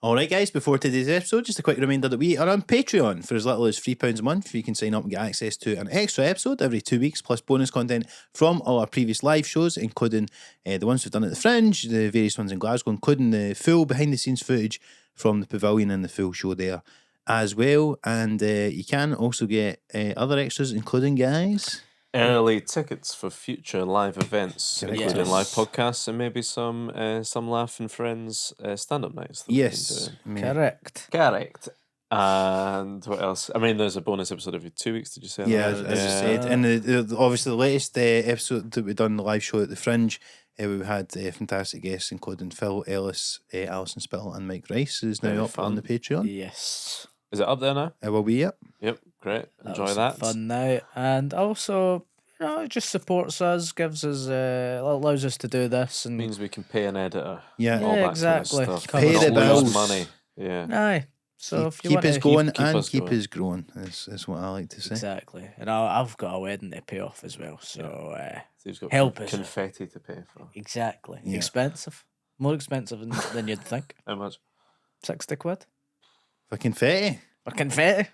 Alright guys, before today's episode, just a quick reminder that we are on Patreon. For as little as £3 a month, you can sign up and get access to an extra episode every 2 weeks, plus bonus content from all our previous live shows, including the ones we've done at the Fringe, the various ones in Glasgow, including the full behind the scenes footage from the Pavilion and the full show there as well. And you can also get other extras, including, guys, early tickets for future live events, including live podcasts and maybe some Laughing Friends stand-up nights. Yes, correct. And what else? I mean, there's a bonus episode every 2 weeks. Did you say? Yeah, as I said. And obviously the latest episode that we done, the live show at the Fringe, we had fantastic guests, including Phil Ellis, Alison Spittle, and Mike Rice, who's now up on the Patreon. Yes. Is it up there now? It will be, yep. Yep, great. Enjoy was that. Fun now, and also, it just supports us, gives us, allows us to do this, and Means we can pay an editor. Yeah, all that exactly. Kind of stuff. Pay the bills. Lose money. Yeah. Aye. So if you keep want us to going keep and us keep going. us growing is what I like to say. Exactly, and I've got a wedding to pay off as well, so Steve's got help us. confetti to pay for. Exactly. Yeah. Expensive, more expensive than you'd think. How much? £60. For confetti. For confetti.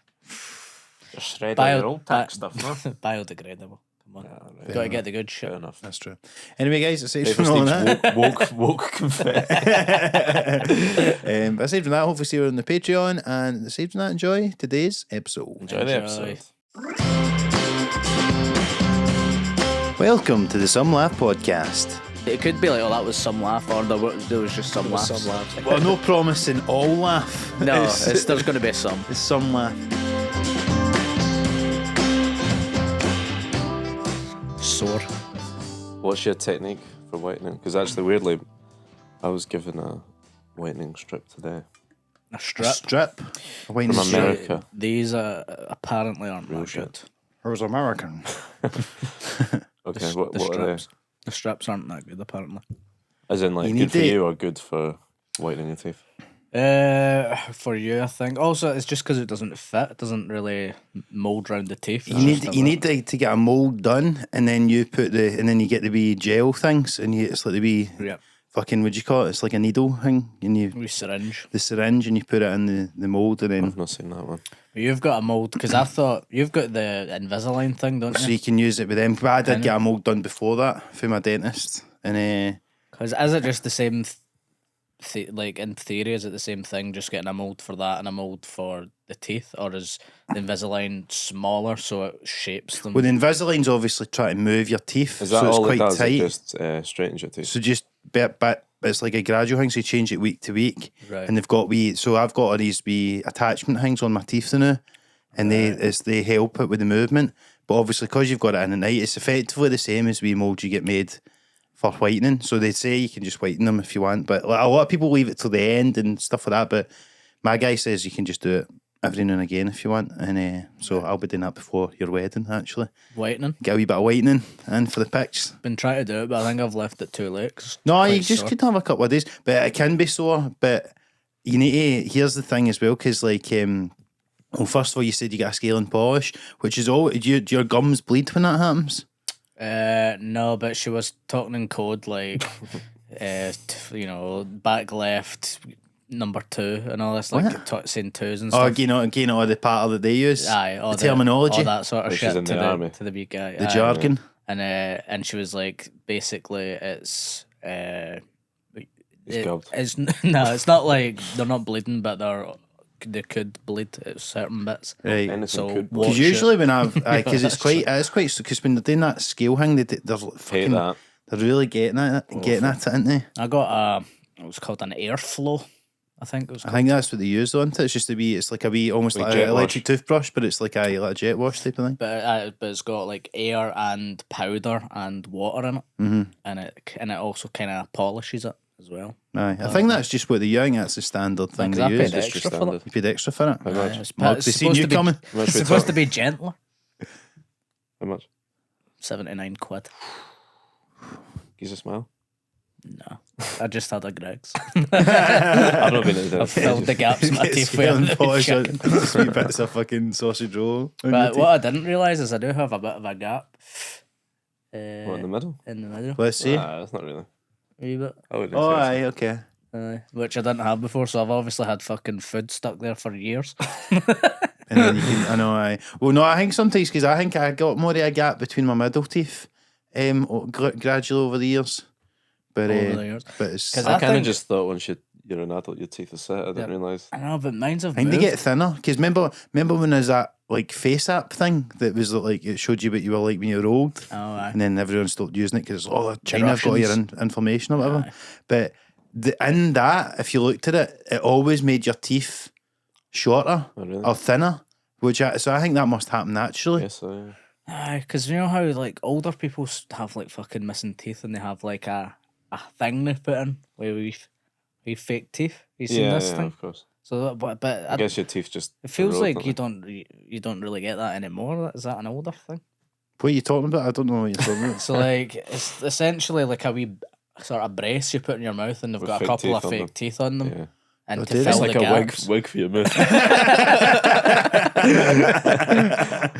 Just shred all your old tax stuff, no? Biodegradable. Come on, Yeah, got to get the good shit. fair enough. That's true. Anyway, guys, aside Maybe from all Steve's that, woke confetti. aside from that, hopefully see you on the Patreon, and aside from that, enjoy today's episode. Enjoy the episode. Welcome to the Some Laugh Podcast. It could be like, oh, that was some laugh, or there was just some laughs. Well, no promising all laugh. No, there's going to be some. It's some laugh. Sore. What's your technique for whitening? Because actually, weirdly, I was given a whitening strip today A A strip. strip. A wine from strip. America. These apparently aren't Real that shit. good. Where's American? Okay, The what are they? strips. The strips aren't that good, apparently. As in, like, You good need for to- you or good for whitening your teeth? For you, I think. Also, it's just because it doesn't fit. It doesn't really mold round the teeth. You need to get a mold done, and then you get the wee gel things, and it's like the wee Yeah. fucking, what'd you call it? It's like a needle thing, and We syringe. the syringe, and you put it in the mold, and then I've not seen that one. You've got a mold because I thought you've got the Invisalign thing, don't so you? you can use it with them. But I did Kinda. get a mold done before that for my dentist, and Because is it just the same? Like in theory, is it the same thing? Just getting a mold for that and a mold for the teeth, or is the Invisalign smaller so it shapes them? well, the Invisalign's obviously trying to move your teeth, Is that so it's all it quite does? tight. It just straightens your teeth? So just but it's like a gradual thing, so you change it week to week. Right. And they've got so I've got all these wee attachment things on my teeth now, and they help it with the movement. But obviously, because you've got it in at night, it's effectively the same as wee molds you get made for whitening. So they say you can just whiten them if you want, but like, a lot of people leave it till the end and stuff like that. But my guy says you can just do it every now and again if you want, and so I'll be doing that before your wedding. Actually, Whitening. get a wee bit of whitening in for the pics. Been trying to do it, but I think I've left it too late. 'Cause No, quite you just sore. could have a couple of days, but it can be sore. But you need to. Here's the thing as well, because like, well, first of all, you said you got a scale and polish, which is all. Do your gums bleed when that happens? No, but she was talking in code like, back left, number 2, and all this, like saying twos and Oh, stuff. you know the pattern that they use. Aye, all the terminology, all that sort of Like she's shit in to the army. the big guy, the aye. jargon. And she was like, basically, it's gobbled. it's no, it's not like they're not bleeding, but they could bleed at certain bits. Right. Anything So could watch Because usually when I've, it. because it's quite because when they're doing that scale thing, they're hate fucking, that. they're really getting at it, aren't they? I got it was called an airflow, I think it was I called. think that's what they use on it. It's just it's like a wee, almost Like like jet an electric wash. toothbrush, but it's like a jet wash type of thing. But it's got like air and powder and water in it, and it also kind of polishes it as well. Aye, I think that's just what they use. That's the standard thing Because they I use. paid Industry extra for standard. that. You paid extra for it. How much? It's Mark, they seen supposed you to be- coming. How much It's we supposed talk? to be gentler. How much? 79 quid. Gives a smile. No, I just had a Greg's. I've not been in I've filled the gaps in my Get teeth scale and with polish on chicken. just wee bits of fucking sausage roll. on your But teeth. what I didn't realise is I do have a bit of a gap. What, in the middle? In the middle. Let's see. Nah, that's not really. A wee bit. I wouldn't Oh, say aye, okay. which I didn't have before, so I've obviously had fucking food stuck there for years. And then you can, I know, well, no, I think sometimes, because I think I got more of a gap between my middle teeth gradually over the years. But, Over the years. But it's, Because I kind of think- just thought once you're an adult, your teeth are set. I didn't realise. I know, but mine's have I think they moved. get thinner. Because remember when there's that like face app thing that was like it showed you what you were like when you were old, Oh, aye. and then everyone stopped using it because China have got your information or whatever. Aye. But in that, if you looked at it, it always made your teeth shorter Oh, really? or thinner. So I think that must happen naturally. Yes, I. Aye, because you know how like older people have like fucking missing teeth and they have like a thing they put in where we fake teeth. You seen Yeah, this yeah, thing? of course. So, but I guess your teeth just. it feels erode, like don't you don't really get that anymore. Is that an older thing? What are you talking about? I don't know what you're talking about. So like it's essentially like a wee sort of brace you put in your mouth and they've With got a fake couple teeth of on fake them. teeth on them. Yeah. And Oh, to dude, fill It's the like a gaps. wig for your mouth.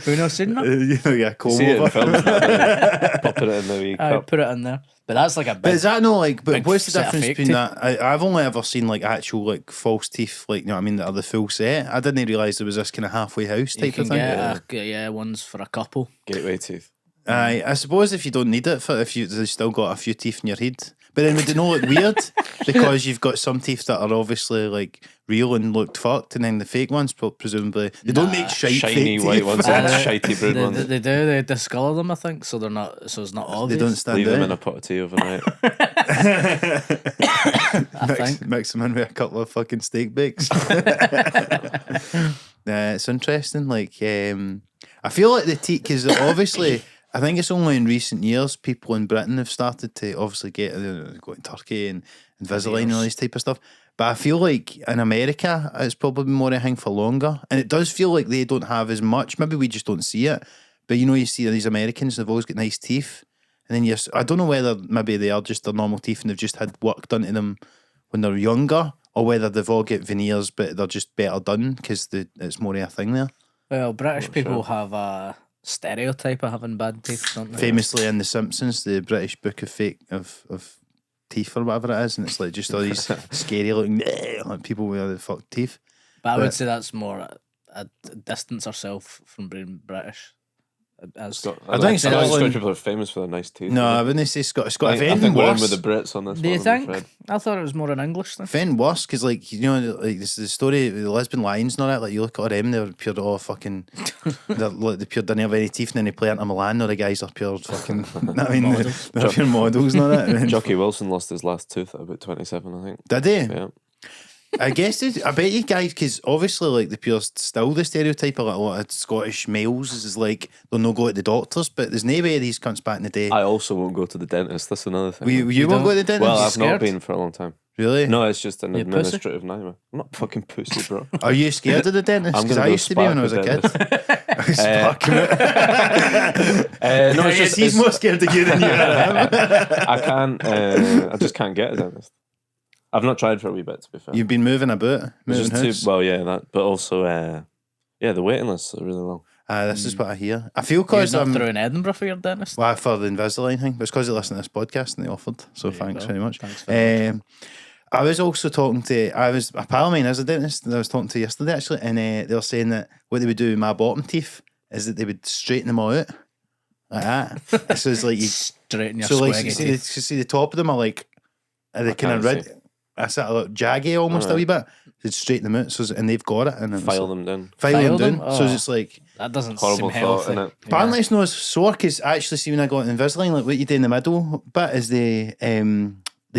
Who knows seen that? Yeah, comb See it in over. films now, don't you? Popping it in the wee I cup. put it in there. But that's like a But big is that not like? But big what's the set of difference fake between teeth. that? I've only ever seen like actual like false teeth, like you know what I mean, that are the full set. I didn't realise there was this kind of halfway house you type can of thing. get ones for a couple. Gateway teeth. I suppose if you don't need it for if you've still got a few teeth in your head, but then would it not look weird because you've got some teeth that are obviously like real and looked fucked, and then the fake ones presumably they don't make Shiny fake white teeth. ones and shitey brown They, ones. they do. They discolour them, I think, so they're not. So it's not They obvious. don't stand Leave them out. in a pot of tea overnight. Mix them in with a couple of fucking steak bakes. It's interesting. Like, I feel like the teeth, because obviously, I think it's only in recent years people in Britain have started to obviously get go to Turkey and Invisalign and all this type of stuff. But I feel like in America, it's probably been more a thing for longer, and it does feel like they don't have as much. Maybe we just don't see it. But you know, you see these Americans, they've always got nice teeth. And then I don't know whether maybe they are just their normal teeth and they've just had work done to them when they're younger, or whether they've all got veneers but they're just better done because it's more of a thing there. Well, British people have a stereotype of having bad teeth, don't they? Famously in The Simpsons, the British book of teeth or whatever it is, and it's like just all these scary looking like people with the fucked teeth. But I would say that's more a distance ourselves from being British. As I think Scottish Scotland- people are famous for their nice teeth. No, I wouldn't say Scottish. I If think anything we're in worse, with the Brits on this do you one, I'm think? afraid. I thought it was more an English thing. if anything worse, because like you know, like this is the story of the Lisbon Lions and all that. Like you look at them, they're pure fucking. they pure didn't have any teeth, and then they play Inter Milan. Or the guys are pure fucking. I mean, Models. they're pure models, and all that. Jockey Wilson lost his last tooth at about 27, I think. Did they? Yeah. I guess I bet you guys, because obviously, like the pure still the stereotype of like, a lot of Scottish males is like they'll not go to the doctors, but there's no way these cunts back in the day. I also won't go to the dentist. That's another thing. You won't don't? go to the dentist? Well, I've scared? not been for a long time. Really? No, it's just an You pussy? administrative nightmare. I'm not fucking pussy, bro. Are you scared of the dentist? I'm Because gonna I go used to be when I was a spark kid. the Spark him out. No, it's just he's more scared of you than you are. I can't. I just can't get a dentist. I've not tried for a wee bit, to be fair. You've been moving about, It's moving just house. well, yeah, that, but also, the waiting lists are really long. This is what I hear. I feel You're because not I'm through in Edinburgh for your dentist. well, for the Invisalign thing, but it's because they listen to this podcast and they offered. So There you thanks go. very much. Thanks very much. I was also talking to a pal of mine is a dentist that I was talking to yesterday actually, and they were saying that what they would do with my bottom teeth is that they would straighten them all out like that. So it's like you, Straighten your so like squaggy you see, teeth. see the top of them are like are they kind of can't red. That's sort of like jaggy almost a wee bit. They'd straighten them out, so and they've got it and it's File like- them down. file File them them? down. So Oh. it's like That doesn't Horrible seem thought, healthy. innit? apparently it's not sore because actually see when I got Invisalign, like what you do in the middle bit is they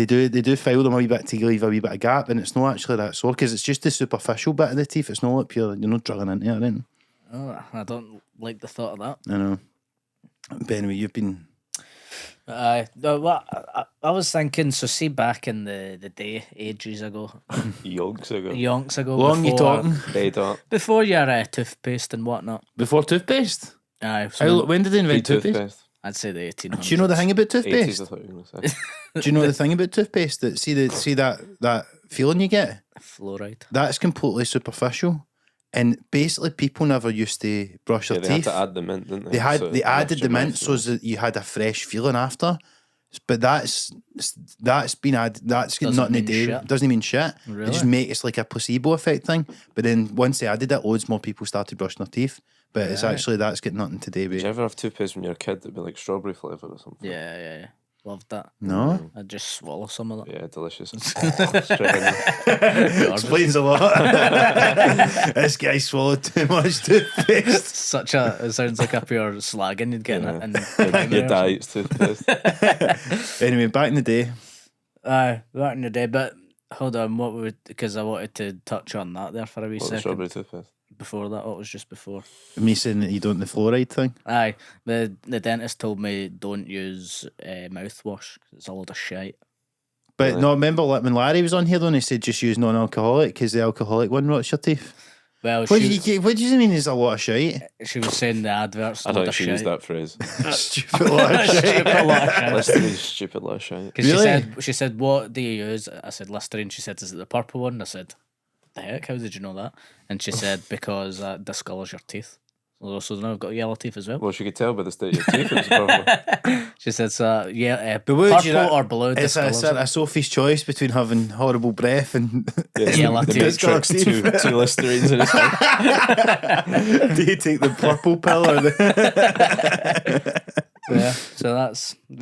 do file them a wee bit to leave a wee bit of gap, and it's not actually that sore because it's just the superficial bit of the teeth. It's not like pure. You're not drilling into it. Or anything. Oh, I don't like the thought of that. I know. But anyway, you've been. No, what I was thinking. So, see, back in the day, ages ago, Yonks ago. yonks ago, Long you before, talking? They don't. before your toothpaste and whatnot. Before toothpaste? Aye, so When did they invent toothpaste? Toothpaste. I'd say the 1800s. Do you know the thing about 80s, I toothpaste? thought you were going to say. Do you know the thing about toothpaste? That see that feeling you get? Fluoride. That's completely superficial. And basically, people never used to brush Yeah, their they had teeth. to add the mint, didn't they? They So they it added left the your mint mouth so that you had a fresh feeling after. But that's been added. That's got Doesn't nothing to mean do. shit. Doesn't mean shit. Really? It just make it's like a placebo effect thing. But then once they added it, loads more people started brushing their teeth. But it's Right. actually that's got nothing to do Did with. you ever have toothpaste when you were a kid that'd be like strawberry flavour or something? Yeah. Loved that. No, I'd just swallow some of that. Yeah, delicious. Straight in. explains a lot. This guy swallowed too much toothpaste. It sounds like a pure slagging you'd get Yeah. in Your diet's toothpaste. Anyway, back in the day, Aye, back in the day. But hold on, because I wanted to touch on that there for a wee What, the second. strawberry toothpaste? Before that, what was just before? me saying that you don't the fluoride thing. Aye, the dentist told me don't use mouthwash 'cause it's a lot of shite. But Really? no, remember like when Larry was on here though, and he said just use non-alcoholic because the alcoholic one rots your teeth. Well, What do you mean is a lot of shite? she was saying the adverts. I load don't of actually shite. use that phrase. Stupid lot of shite. Stupid lot of shite. Listerine, stupid lot of shit. Because Really? she said, what do you use? I said Listerine. She said, is it the purple one? I said, what the heck? How did you know that? And she said, because that discolours your teeth. So now I've got yellow teeth as well. Well, she could tell by the state of your teeth it was purple. She said, so, yeah, But would purple you not- or blue It's discolours it. a Sophie's choice between having horrible breath and Yellow the teeth. Matrix, two Listerines in his head. do you take the purple pill or the Yeah, so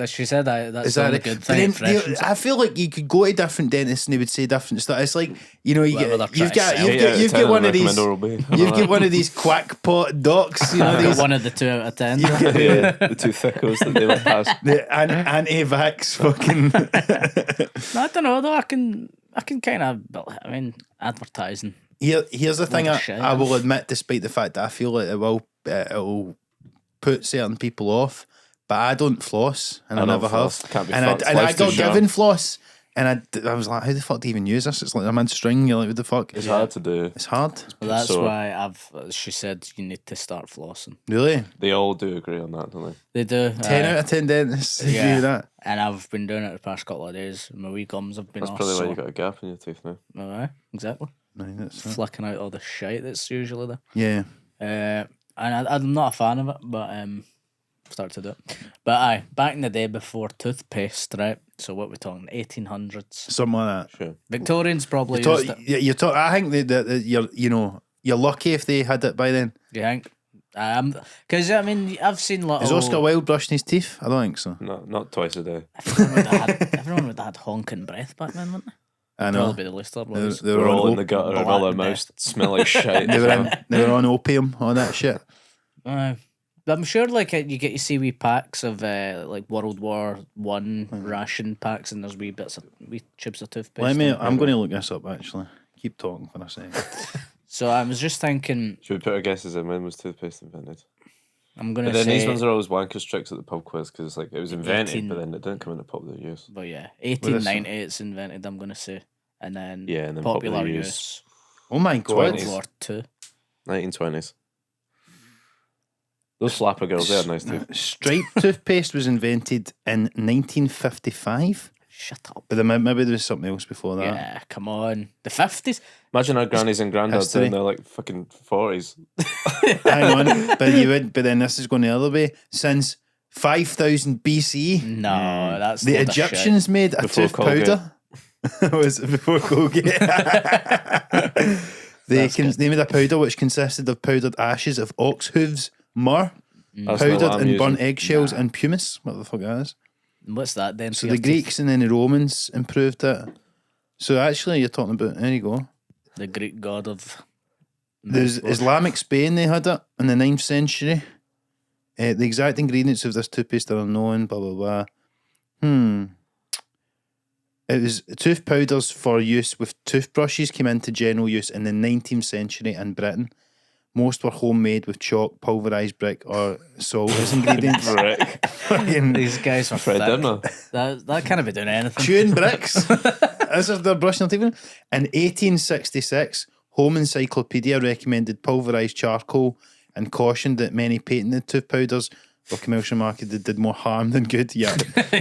she said that's is the that only it? good But thing. then, It freshens it. I feel like you could go to different dentists and they would say different stuff. It's like you know Whatever they're you've trying to got sell. you've got one of these you've got You've one of these quackpot docs. You know I've got these one of the 2 out of 10. the two thickos that they would pass. the anti-vax fucking. I don't know though. I can kind of. I mean, advertising. Here's the thing Lot of I shit. will admit, despite the fact that I feel like it will put certain people off, but I don't floss and I I don't never floss. have. Can't be and fucked. I Life's too got short. given floss, and I was like, how the fuck do you even use this? It's like I'm in string. You're like, what the fuck? It's hard to do. It's hard. Well, that's So- why she said you need to start flossing. Really? They all do agree on that, don't they? They do. 10 out of 10 dentists agree yeah. with that. And I've been doing it the past couple of days. My wee gums have been That's off. probably why so, you got a gap in your teeth now. Aye, exactly. No, that's it. Flicking out all the shite that's usually there. Yeah. And I'm not a fan of it, but start to do it. But aye, back in the day before toothpaste, right? So what we're talking, 1800s. Something like that. Sure. Victorians probably used it. I think that you're lucky if they had it by then. Do you think? Because I mean, I've seen little. Is Oscar Wilde brushing his teeth? I don't think so. No, not twice a day. Everyone would have had honking breath back then, wouldn't they? I know. Probably the Lister boys. They We're were all on in the gutter and all our black mouths smell like shit. They were on opium, all that shit. But I'm sure, like, you get to see wee packs of like World War One ration packs, and there's wee bits of wee tubes of toothpaste. I'm in. going to look this up actually. Keep talking for a second. So I was just thinking, Should we put our guesses in? When was toothpaste invented? I'm gonna But then say, these ones are always wankers tricks at the pub quiz because it's like it was invented, 18 but then it didn't come into popular use. but yeah, 1890 it's invented. I'm gonna say, and then Yeah, and then popular popular use use. Oh my Go god. on. World War Two. 1920s. Those slapper girls, they had nice teeth. Stripe toothpaste was invented in 1955. Shut up. But then maybe there was something else before that. Yeah, come on. The 50s. Imagine our grannies and granddads History. in their like fucking 40s. Hang on, but then this is going the other way. Since 5000 BC, No, that's the a load of shit. Egyptians made a Before tooth powder. Was it before Colgate? They made a powder which consisted of powdered ashes of ox hooves, myrrh, That's not powdered what I'm and burnt using. eggshells, and pumice. What the fuck that is? What's that then? So for the your teeth? Greeks and then the Romans improved it. So actually, you're talking about. There you go. The Greek god of. There's mouthwash. Islamic Spain. They had it in the 9th century. The exact ingredients of this toothpaste are unknown. Blah blah blah. It was tooth powders for use with toothbrushes came into general use in the 19th century in Britain. Most were homemade with chalk, pulverised brick, or salt as ingredients. Brick. Fucking These guys are Fred thick. Dinner. That can't be doing anything. chewing bricks. As if they're brushing their teeth. In 1866, Home Encyclopedia recommended pulverised charcoal and cautioned that many patented tooth powders were commercially marketed did more harm than good. Yeah.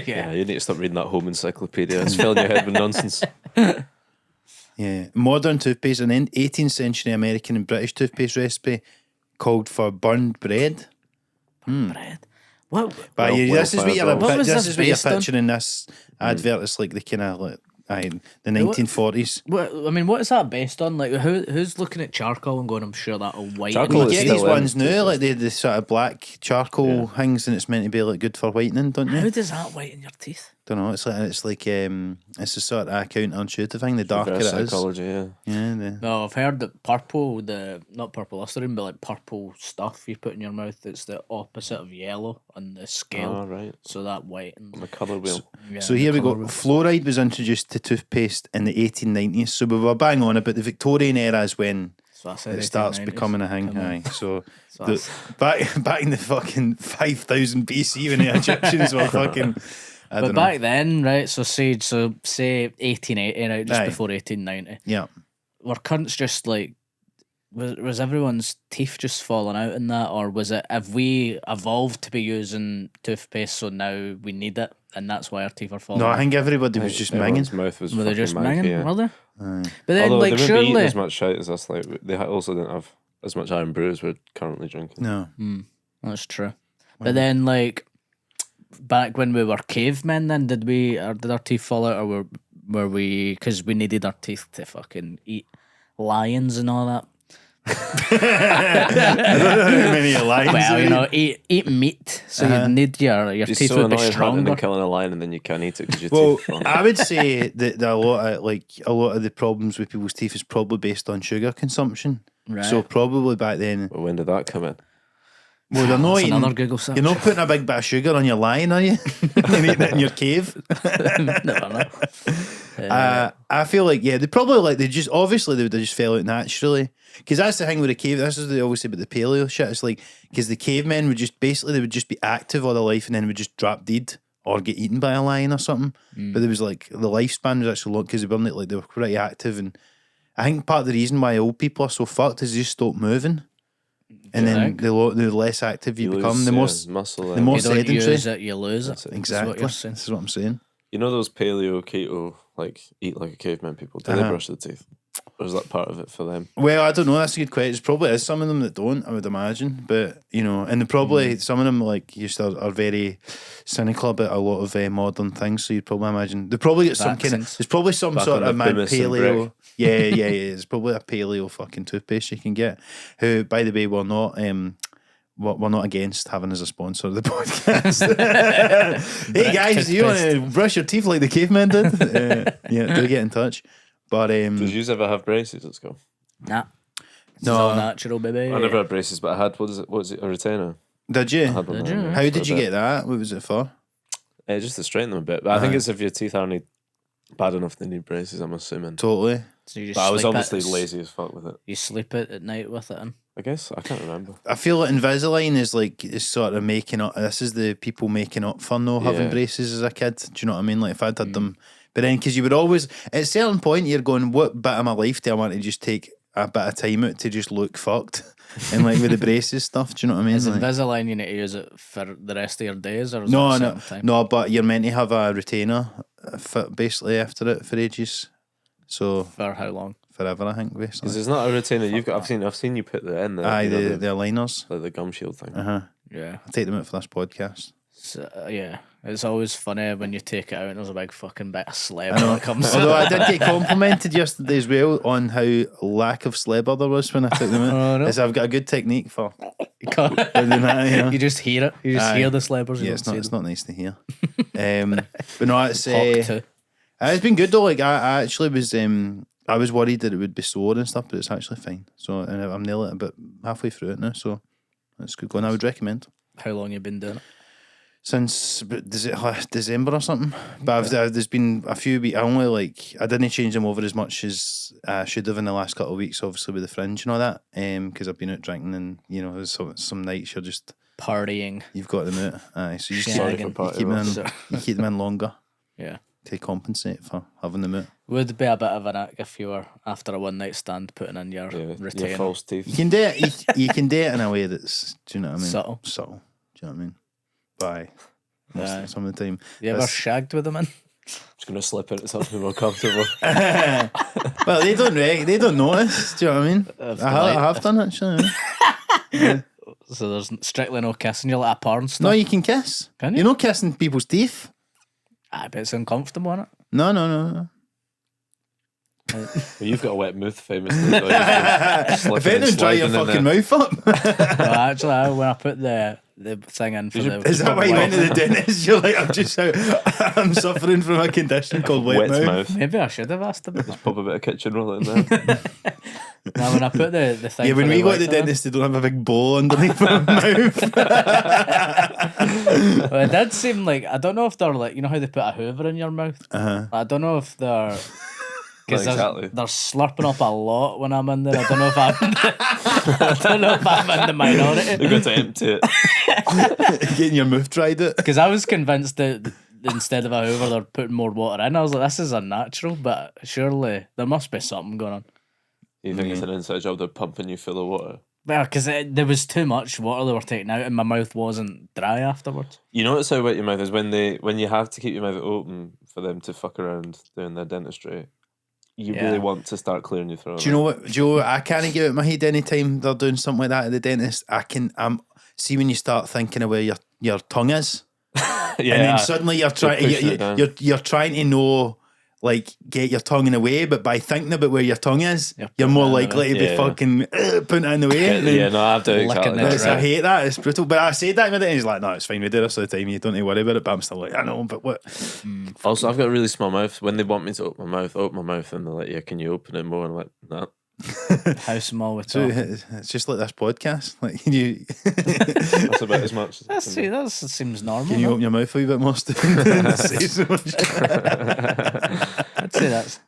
Yeah, you need to stop reading that home encyclopedia. It's filling your head with nonsense. Yeah. Modern toothpaste, an 18th century American and British toothpaste recipe called for burned bread. Bread. What? But this is what you're What was this this is what you're based on? picturing this advert. It's like the kind of like the 1940s. What is that based on? Like, who's looking at charcoal and going, I'm sure that'll whiten Charcoal my You is get teeth? still these in ones now, toothpaste. like the sort of black charcoal things, and it's meant to be like good for whitening, don't How you? does that whiten your teeth? Don't know. It's like it's a sort of counterintuitive thing. The darker it Reverse is, psychology, yeah. No, I've heard that purple, not purple Listerine, but like purple stuff you put in your mouth, it's the opposite of yellow on the scale. Oh, right. So that whitens. On the colour wheel. Yeah, So the here we go. colour wheel. Fluoride was introduced to toothpaste in the 1890s. So we were bang on about the Victorian era is when So I said it starts 1890s. becoming a thing. Come on. Aye. So So the, back in the fucking 5000 BC when the Egyptians were fucking. I But don't know. back then, right? So say 1880, right? Just Aye. before 1890. Yeah. Were cunts just like was everyone's teeth just falling out in that, or was it? Have we evolved to be using toothpaste, so now we need it, and that's why our teeth are falling? No, I out? think everybody was just minging. Everyone's mouth was Were they fucking just manky, minging? yeah. Were they? Aye. But then, Although like, they wouldn't be eating surely as much shite as us. Like they also didn't have as much iron brew as we're currently drinking. No. that's true. But then, like, back when we were cavemen, then did our teeth fall out, or were we because we needed our teeth to fucking eat lions and all that? I don't know how many lines. Well, you know, eat meat, so you need your It's teeth so would be annoying hunting stronger. and killing a lion, and then you can't eat it because your Well, teeth fall. I would say that a lot of the problems with people's teeth is probably based on sugar consumption. Right. So probably back then, Well, when did that come in? well, they're not That's eating. another Google search. You're not putting a big bit of sugar on your lion, are you? You're eating it in your cave. Never know. I feel like they probably they just obviously they would have just fell out naturally, because that's the thing with the cave. This is what they always say about the paleo shit. It's like because the cavemen would just basically they would just be active all their life and then would just drop dead or get eaten by a lion or something. But there was like the lifespan was actually long because they weren't like they were pretty active, and I think part of the reason why old people are so fucked is they just stop moving. And you then think? the less active you become, lose, the yeah, more muscle. the more You don't sedentary. use it, you lose it. That's it. Is Exactly. what you're saying. This is what I'm saying. You know those paleo, keto, like eat like a caveman people. Do they brush their teeth, or is that part of it for them? Well, I don't know. That's a good question. There's probably is some of them that don't, I would imagine. But, you know, and probably some of them, like, you still are very cynical about a lot of modern things. So you'd probably imagine. They probably get some kind of. Vaccines. There's probably some Back sort on of the man pumice and paleo. brick. Yeah. There's probably a paleo fucking toothpaste you can get. Who, by the way, we're not. We're not against having as a sponsor of the podcast. Hey guys, do you want to brush your teeth like the caveman did? Do get in touch. But Did you ever have braces at school? Nah. It's No. all natural, baby. I never had braces, but I had what was it? A retainer. did I you? had one Did there, you? yeah, How for did a you bit. get that? What was it for? Just to straighten them a bit. But I think it's if your teeth aren't bad enough, they need braces. I'm assuming. Totally. So you just But I was sleep obviously it. lazy as fuck with it. You sleep it at night with it in. I guess I can't remember. I feel like Invisalign is sort of making up. This is the people making up for no having Yeah. braces as a kid. Do you know what I mean? Like if I'd had them, but then because you would always at a certain point you're going, what bit of my life do I want to just take a bit of time out to just look fucked and like with the braces stuff? Do you know what I mean? Is Like, Invisalign you need to use it for the rest of your days, or is no, it a no, certain time? no. But you're meant to have a retainer fit basically after it for ages. So For how long? forever, I think. Because Basically. it's not a retainer. You've got. I've seen you put the in there. Aye, you know, the aligners. like the gum shield thing. Yeah. I'll take them out for this podcast. So, yeah. It's always funny when you take it out and there's a big fucking bit of slab I know. that comes Although I out. did get complimented yesterday as well on how lack of slabber there was when I took them out. Oh, no. It's- I've got a good technique for You doing that, you know. You just hear it. You just Aye. hear the slabbers. You Yeah, don't it's not. see It's them. not nice to hear. But no, it's Talk to. it's been good though. Like I actually was I was worried that it would be sore and stuff, but it's actually fine. So and I'm nearly about halfway through it now. So it's good going. I would recommend How long you been doing it? since December or something. But there's been a few weeks. I didn't change them over as much as I should have in the last couple of weeks. Obviously with the Fringe and all that. Because I've been out drinking and you know there's some nights you're just Partying. you've got them out. Aye, so you just Sorry Shagging. for you keep them in, So- you keep them in longer Yeah. to compensate for having them out. Would be a bit of an act if you were after a one night stand putting in your Yeah, retainer. your false You teeth. can do it. You can do it in a way that's, do you know what I mean? Subtle. Subtle. Do you know what I mean? Bye. Most Aye. some of the time. You ever That's- shagged with them in? Just gonna slip into something more comfortable. Well, they don't notice. Do you know what I mean? I have done it. Actually. Is So there's strictly no kissing. You're like a porn star. No, you can kiss. Can you? You're not kissing people's teeth. I bet it's uncomfortable, isn't it? No. Well, you've got a wet mouth, famously. So If anything, dry your fucking mouth up. No, actually, when I put the thing in for the... Is that why you went to the dentist? You're like, I'm suffering from a condition called wet mouth. Maybe I should have asked him. Just pop a bit of kitchen roll in there. Now, when I put the thing... Yeah, when we go to the dentist, they don't have a big bowl underneath my mouth. Well, it did seem like... I don't know if they're like... You know how they put a hoover in your mouth? I don't know if they're... Because exactly. they're slurping up a lot when I'm in there. I don't know if I'm in the minority. They've got to empty it. Getting your mouth dried out. Because I was convinced that instead of a hoover, they're putting more water in. I was like, this is unnatural, but surely there must be something going on. You think it's an inside job, they're pumping you full of water? Well, because there was too much water they were taking out and my mouth wasn't dry afterwards. You notice how wet your mouth is when you have to keep your mouth open for them to fuck around doing their dentistry. You really want to start clearing your throat. Do you know what, Joe? I can't get out my head anytime they're doing something like that at the dentist. See when you start thinking of where your tongue is, Yeah. and then suddenly you're trying to know, like, get your tongue in the way, but by thinking about where your tongue is, you're more likely to be fucking putting it in the way. No, I've done exactly that. I hate that. It's brutal. But I said that to him, and he's like, "No, it's fine. We do this all the time. You don't need to worry about it." But I'm still like, I know, but what? Also, I've got a really small mouth. When they want me to open my mouth, and they're like, "Yeah, can you open it more?" And I'm like, "No." How small we So talking? it's just like this podcast. Like, you That's about as much. That seems normal. can you no? open your mouth a wee bit more, Stephen? Say so much. I'd say that's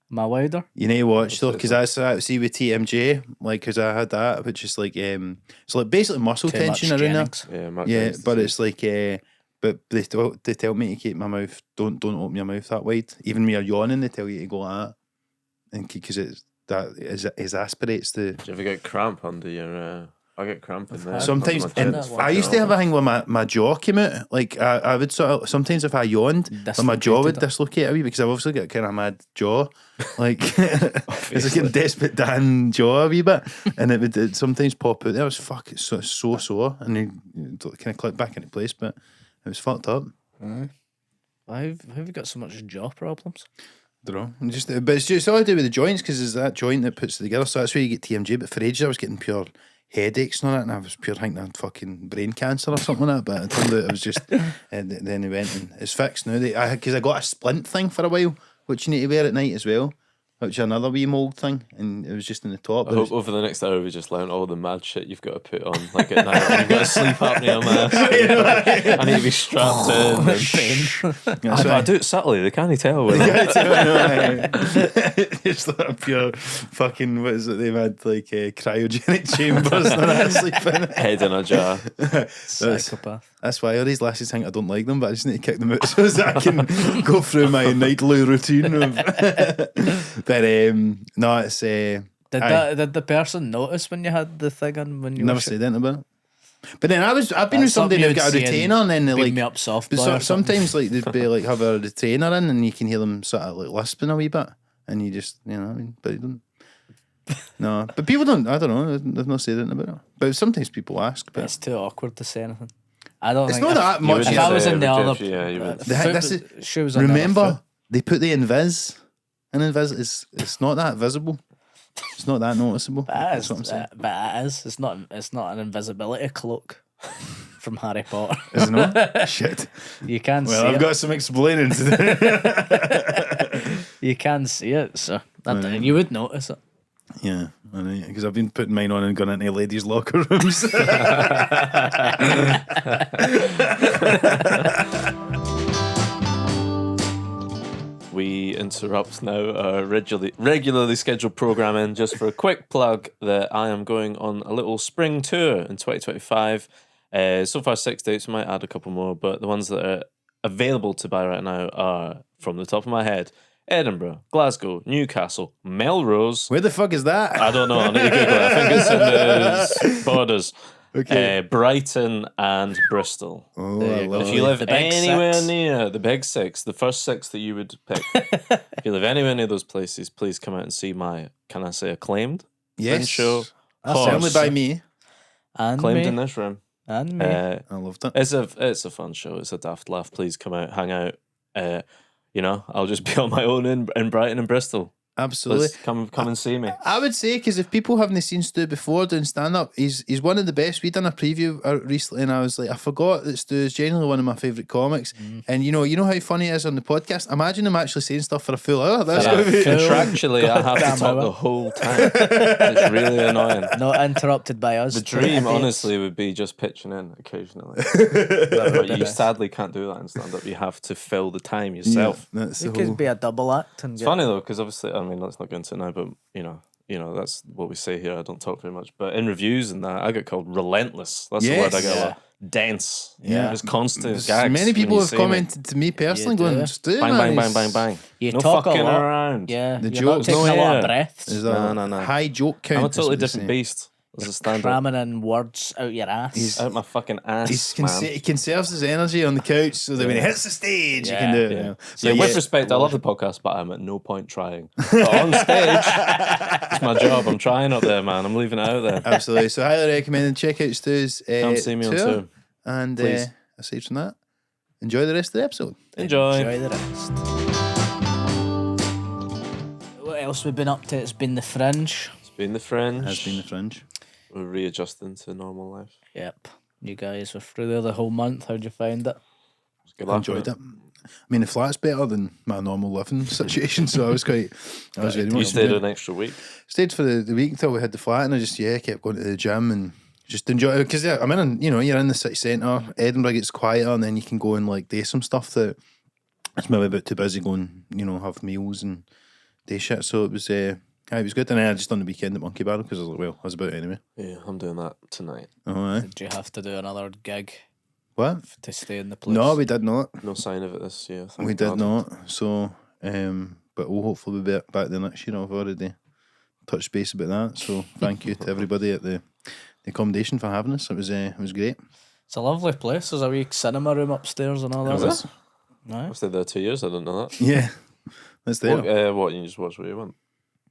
my wider. You need to watch though, because I see with TMJ, like, because I had that, which is like, it's like basically muscle Too tension much around there. Yeah, Mark Yeah, Jennings but too. it's like, but they tell me to keep my mouth, don't open your mouth that wide. Even when you're yawning, they tell you to go like that, and because exasperates the. Do you ever get cramp under your? I get cramp in there. Sometimes, Under my and chin. I used to have a thing where my jaw came out. Like I would sort of sometimes if I yawned, but my jaw would dislocate a wee because I've obviously got kind of mad jaw, like it's like a desperate Dan jaw a wee bit, and it would sometimes pop out there. It was it's so sore, and then kind of click back into place, but it was fucked up. Why have you got so much jaw problems? Don't know. But it's just all to do with the joints because it's that joint that puts it together. So that's where you get TMJ. But for ages, I was getting pure headaches and all that, and I was pure thinking I had fucking brain cancer or something like that. But it turned out it was just. And then they went and it's fixed now. Because I got a splint thing for a while, which you need to wear at night as well, which is another wee mould thing, and it was just in the top. I hope over the next hour we just learn all the mad shit you've got to put on, like at night. You've got to sleep apnea mask. I need to be strapped in. I do it subtly. They can't tell. It's like a pure fucking, what is it? They've had like cryogenic chambers and that sleeping. Head in a jar. Psychopath. That's why all these lasses think I don't like them, but I just need to kick them out so that I can go through my nightly routine. But no, it's Did the person notice when you had the thing on when you never were said anything about it. But then I've been with somebody who've got a retainer, and then they beat like me up soft. but sometimes like they'd be like have a retainer in, and you can hear them sort of like lisping a wee bit, and you just what I mean, but you don't. No, but people don't. I don't know. They've not said anything about it. But sometimes people ask. But It's too awkward to say anything. I don't. it's think not that You much. wouldn't If I was say in the it, other, Jeff, yeah, you would. This is- shoes on the other Remember, foot. they put the invis. An invis it's not that visible. It's not that noticeable. That's what I'm saying. But it is. It's not an invisibility cloak from Harry Potter. Isn't it? Shit. You can Well, see I've it. got some explaining to do. You can see it, so you would notice it. Yeah, because I've been putting mine on and gone into ladies' locker rooms. We interrupt now our regularly scheduled programming just for a quick plug that I am going on a little spring tour in 2025. So far 6 dates, we might add a couple more, but the ones that are available to buy right now are, from the top of my head, Edinburgh, Glasgow, Newcastle, Melrose. Where the fuck is that? I don't know, I need to Google it. I think it's in the borders. Okay. Brighton and Bristol. Oh, There I you go. love If you it. live The big anywhere six. near the big six, the first six that you would pick, if you live anywhere near those places, please come out and see my, can I say, acclaimed Yes. Fringe show. Certainly by me. And claimed me. in this room. And me. I loved it. It's a fun show. It's a daft laugh. Please come out, hang out. I'll just be on my own in Brighton and Bristol. Absolutely. Let's come and see me. I would say, because if people haven't seen Stu before doing stand-up, he's one of the best. We done a preview recently, and I was like, I forgot that Stu is genuinely one of my favourite comics. And you know how funny he is on the podcast? Imagine him actually saying stuff for a full hour. That's going to be... Contractually, I have to Goddamn talk hour. the whole time. It's really annoying. Not interrupted by us. The dream, honestly, would be just pitching in occasionally. But you sadly can't do that in stand-up. You have to fill the time yourself. That's It the could whole... be a double act. And It's funny though, because obviously, I mean, let's not go into it now, but that's what we say here. I don't talk very much, but in reviews and that, I get called relentless. That's the word I get a lot. Dense. Yeah. It's constant There's gags. many when people you have see me. commented to me personally You do. going, Stu, Bang, man, bang, bang, bang, bang. You No talk a fucking lot. around. Yeah, The you're jokes, not taking no a lot air. of breaths. There's a No. high joke count. I'm a is totally what they different say. beast as a stand-up. Cramming in words out your ass. Out my fucking ass, man. He conserves his energy on the couch so that when he hits the stage, he can do it. Yeah. you know. So with respect, I love the podcast, but I'm at no point trying. But on stage, it's my job. I'm trying up there, man. I'm leaving it out there. Absolutely. So highly recommend check out Stu's Come see me on tour. And Please. aside from that, enjoy the rest of the episode. Enjoy. Enjoy the rest. What else we've been up to? It's been the Fringe. It's been the Fringe. Has been the Fringe. We're readjusting to normal life. Yep. You guys were through there the whole month. How'd you find it? It's good I enjoyed it. I mean, the flat's better than my normal living situation, so I was very You much stayed enjoying it. an extra week. Stayed for the week until we had the flat, and I just kept going to the gym and just enjoy it because I'm in, you're in the city centre. Edinburgh gets quieter, and then you can go and like do some stuff that it's maybe a bit too busy going. Have meals and day shit. So it was good, and then I just done the weekend at Monkey Barrel because I was like, well, I was about it anyway. Yeah, I'm doing that tonight. Oh, Did you have to do another gig what? to stay in the place? No, we did not. No sign of it this year. thank We did God. not. So, but we'll hopefully be back there next year. I've already touched base about that. So thank you to everybody at the accommodation for having us. It was great. It's a lovely place. There's a wee cinema room upstairs and all that. Is it? Nice. I've stayed there 2 years. I didn't know that. Yeah, that's there. What? You just watch what you want.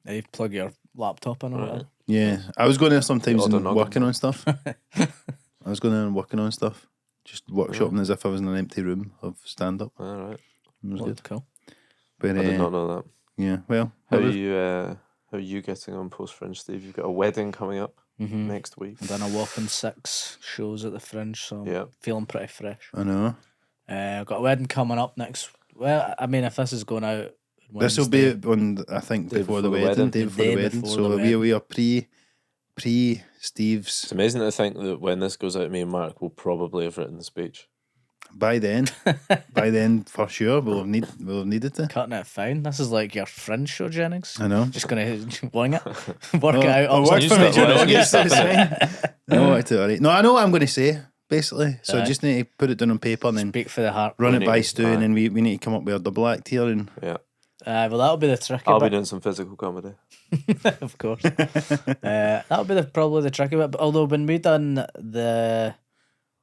You plug your laptop in or Right. whatever. Yeah, I was going there sometimes The and other working on stuff. I was going there and working on stuff, just workshopping as if I was in an empty room of stand up. All right. It was good. Cool. But I did not know that. yeah, well, How it are was- you getting on post Fringe, Steve? You've got a wedding coming up Mm-hmm. next week. I've done a whopping 6 shows at the Fringe, so I'm Yeah. feeling pretty fresh. I know. I've got a wedding coming up next. Well, I mean, if this is going out, This will be on, I think, Day before the before the wedding. wedding. Day The before day the wedding. before So the we are pre Steve's. It's amazing to think that when this goes out, me and Mark will probably have written the speech. By then, for sure, we'll have needed to. cutting it fine. This is like your Fringe show, Jennings. I know. Just gonna wing it, work it out. Oh, work You for me, start John working, you August. start It's fine. No, it's all right. No, I know what I'm going to say, basically. So I Aye. just need to put it down on paper and then Speak for the heart. run We it need by to- Stu, and then we need to come up with a double act here. And Yeah. Well, that'll be the tricky I'll be bit, doing some physical comedy. of course. That'll be probably the tricky bit. But although when we done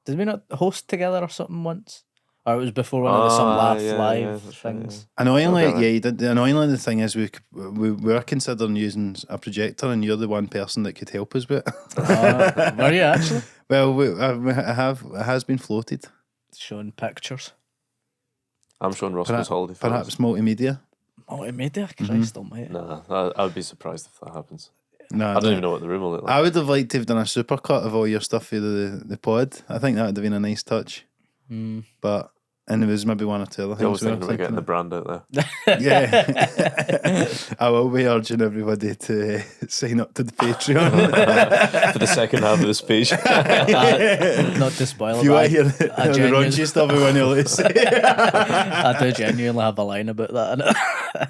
did we not host together or something once? Or it was before one of the some laugh yeah, live that's right, things. annoyingly, Okay, yeah, you did. Annoyingly, the thing is, we were considering using a projector, and you're the one person that could help us with it. Were you actually Well, it has been floated. showing pictures? I'm showing Roscoe's holiday photos. Perhaps multimedia. Multimedia, Christ almighty. Nah, I would be surprised if that happens. No, I don't even know what the room will look like. I would have liked to have done a supercut of all your stuff for the pod. I think that would have been a nice touch. But there was maybe one or two other I always things. we were think we're getting the thinking brand out there. of. Yeah, I will be urging everybody to sign up to the Patreon. For the second half of the speech. Not to spoil If you want it, to hear but I the genuinely- raunchy stuff, we want to say. I do genuinely have a line about that in it.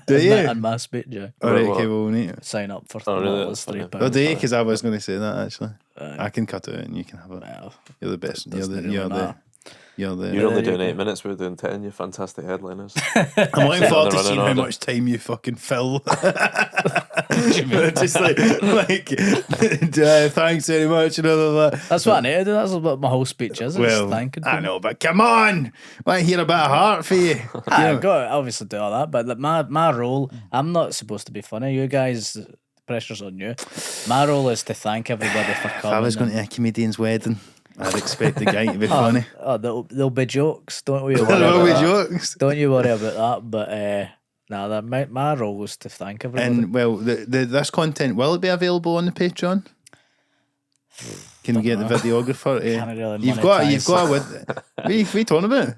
Do you? In my speech, yeah. All right, What? okay, well, we need to. Sign up for Oh, really? $3. That's funny. Oh, do you? Because I was going to say that actually. Aye. I can cut it out and you can have it. Well, You're the best. You're doesn't the. really You're the. matter. You're the. You're only you doing go. 8 minutes, we're doing 10. You're fantastic headliners. I'm looking forward to Running seeing how order. much time you fucking fill. Just like thanks very much and all of that. that's what I need to do. That's what my whole speech is. Well, thanking I people. know, but come on, want to hear a bit of heart for you? I've got to obviously do all that, but like, my role, I'm not supposed to be funny. You guys pressure's on you. My role is to thank everybody for coming. If I was going to a comedian's wedding, I'd expect the guy to be funny. There'll be jokes. Don't we? There will be jokes. Don't you worry about that. But my role was to thank everybody. And well, this content, will it be available on the Patreon? Can we get the videographer? Can't really You've got we talking about.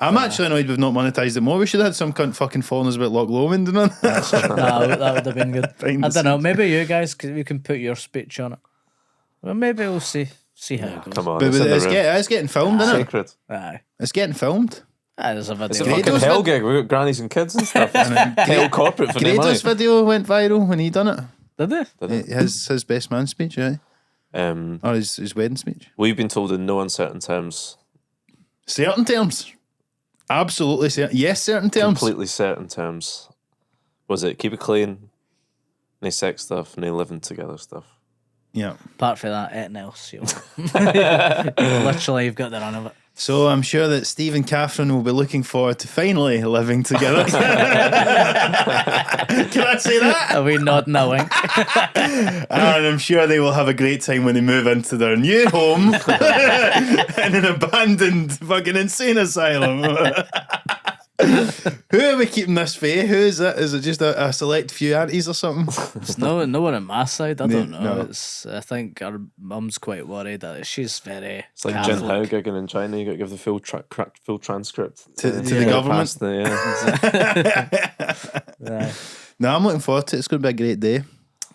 I'm actually annoyed we've not monetised it more. We should have had some cunt fucking phone us about Loch Lomond and all. That would have been good. Behind I the don't know. Maybe you guys, we can put your speech on it. Well, maybe we'll see how it goes. Come on, But it's it's getting filmed, isn't it? sacred. Aye. It's getting filmed. There's a video. It's a fucking hell gig. We've got grannies and kids and stuff. Hell corporate for their money. Grado's video went viral when he done it. Did they? His best man speech, right? Or his wedding speech. We've been told in no uncertain terms. Certain terms. Absolutely certain. Yes, certain terms. Completely certain terms. Was it keep it clean, no sex stuff, no living together stuff? Yeah. Apart from that, anything else. Literally, you've got the run of it. So I'm sure that Steve and Catherine will be looking forward to finally living together. Can I say that? Are we nodding a wink? And I'm sure they will have a great time when they move into their new home in an abandoned fucking insane asylum. Who are we keeping this for? Who is it? Is it just a select few aunties or something? There's no one on my side. I don't know. No. I think our mum's quite worried that she's very. It's like Catholic. Jin Hao gigging in China. You got to give the full transcript To the government. No, I'm looking forward to it. It's going to be a great day.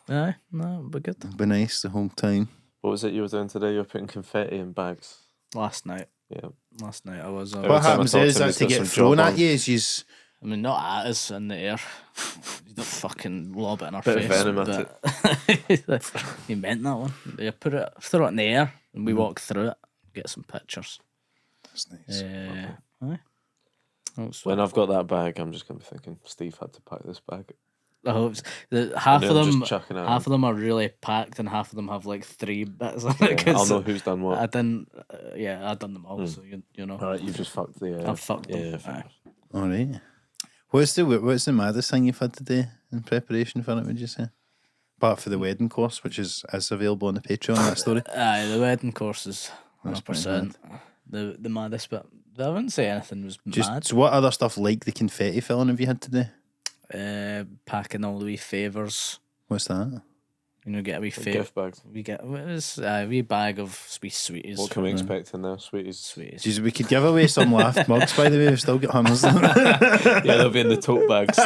Aye, no, it'll be good. It'll be nice the whole time. What was it you were doing today? You were putting confetti in bags. Last night Yeah. I was. Every What time I happens talk is to him, that he's to got get some thrown job at on. you is just... I mean, not at us in the air. You don't fucking lob it in our Bit of face. venom at but you meant that one. You throw it in the air, and we walk through it, get some pictures. That's nice. Aye. Also, When I've got that bag, I'm just going to be thinking, Steve had to pack this bag. I hope half And of then them, just chucking it half in. of them are really packed, and half of them have like 3 bits on Yeah, it. 'Cause I'll know who's done what. I didn't. I done them all. So you know. Alright, you've just fucked the... I've fucked them. Yeah, fair Aye. enough. All right. What's the maddest thing you've had to do in preparation for it, would you say? Apart for the wedding course, which is available on the Patreon, that story. Aye, the wedding course is That's 100%. The maddest bit. I wouldn't say anything was mad. So what other stuff like the confetti filling have you had to do? Packing all the wee favours. What's that? You know, get a wee favour. Gift bags. We get a wee bag of sweeties. What can we expect in there? Sweeties. Sweeties. Jeez, we could give away some laughed mugs, by the way. We've still got hundreds. Yeah, they'll be in the tote bags.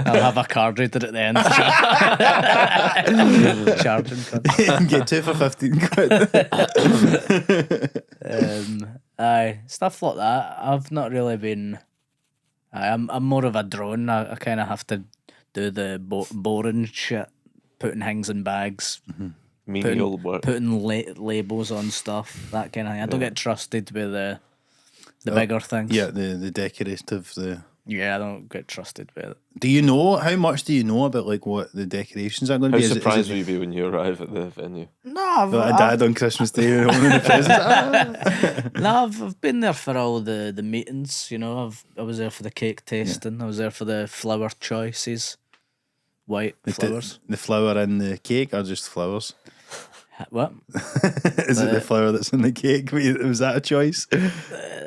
I'll have a card reader at the end. Charging card. Get 2 for 15 quid. Aye, stuff like that. I've not really been. I'm more of a drone. I kind of have to do the boring shit, putting things in bags, Menial work. putting labels on stuff, that kind of thing. I don't get trusted with the bigger things. Yeah, the decorative, Yeah, I don't get trusted with it. Do you know, how much do you know about like what the decorations are going to How be? surprised will you be when you arrive at the venue? No, Like a dad on Christmas Day opening the presents. I've been there for all the meetings. You know, I was there for the cake tasting. I was there for the flower choices, white flowers. The flower in the cake or just flowers? What? Is it the flower that's in the cake? Was that a choice?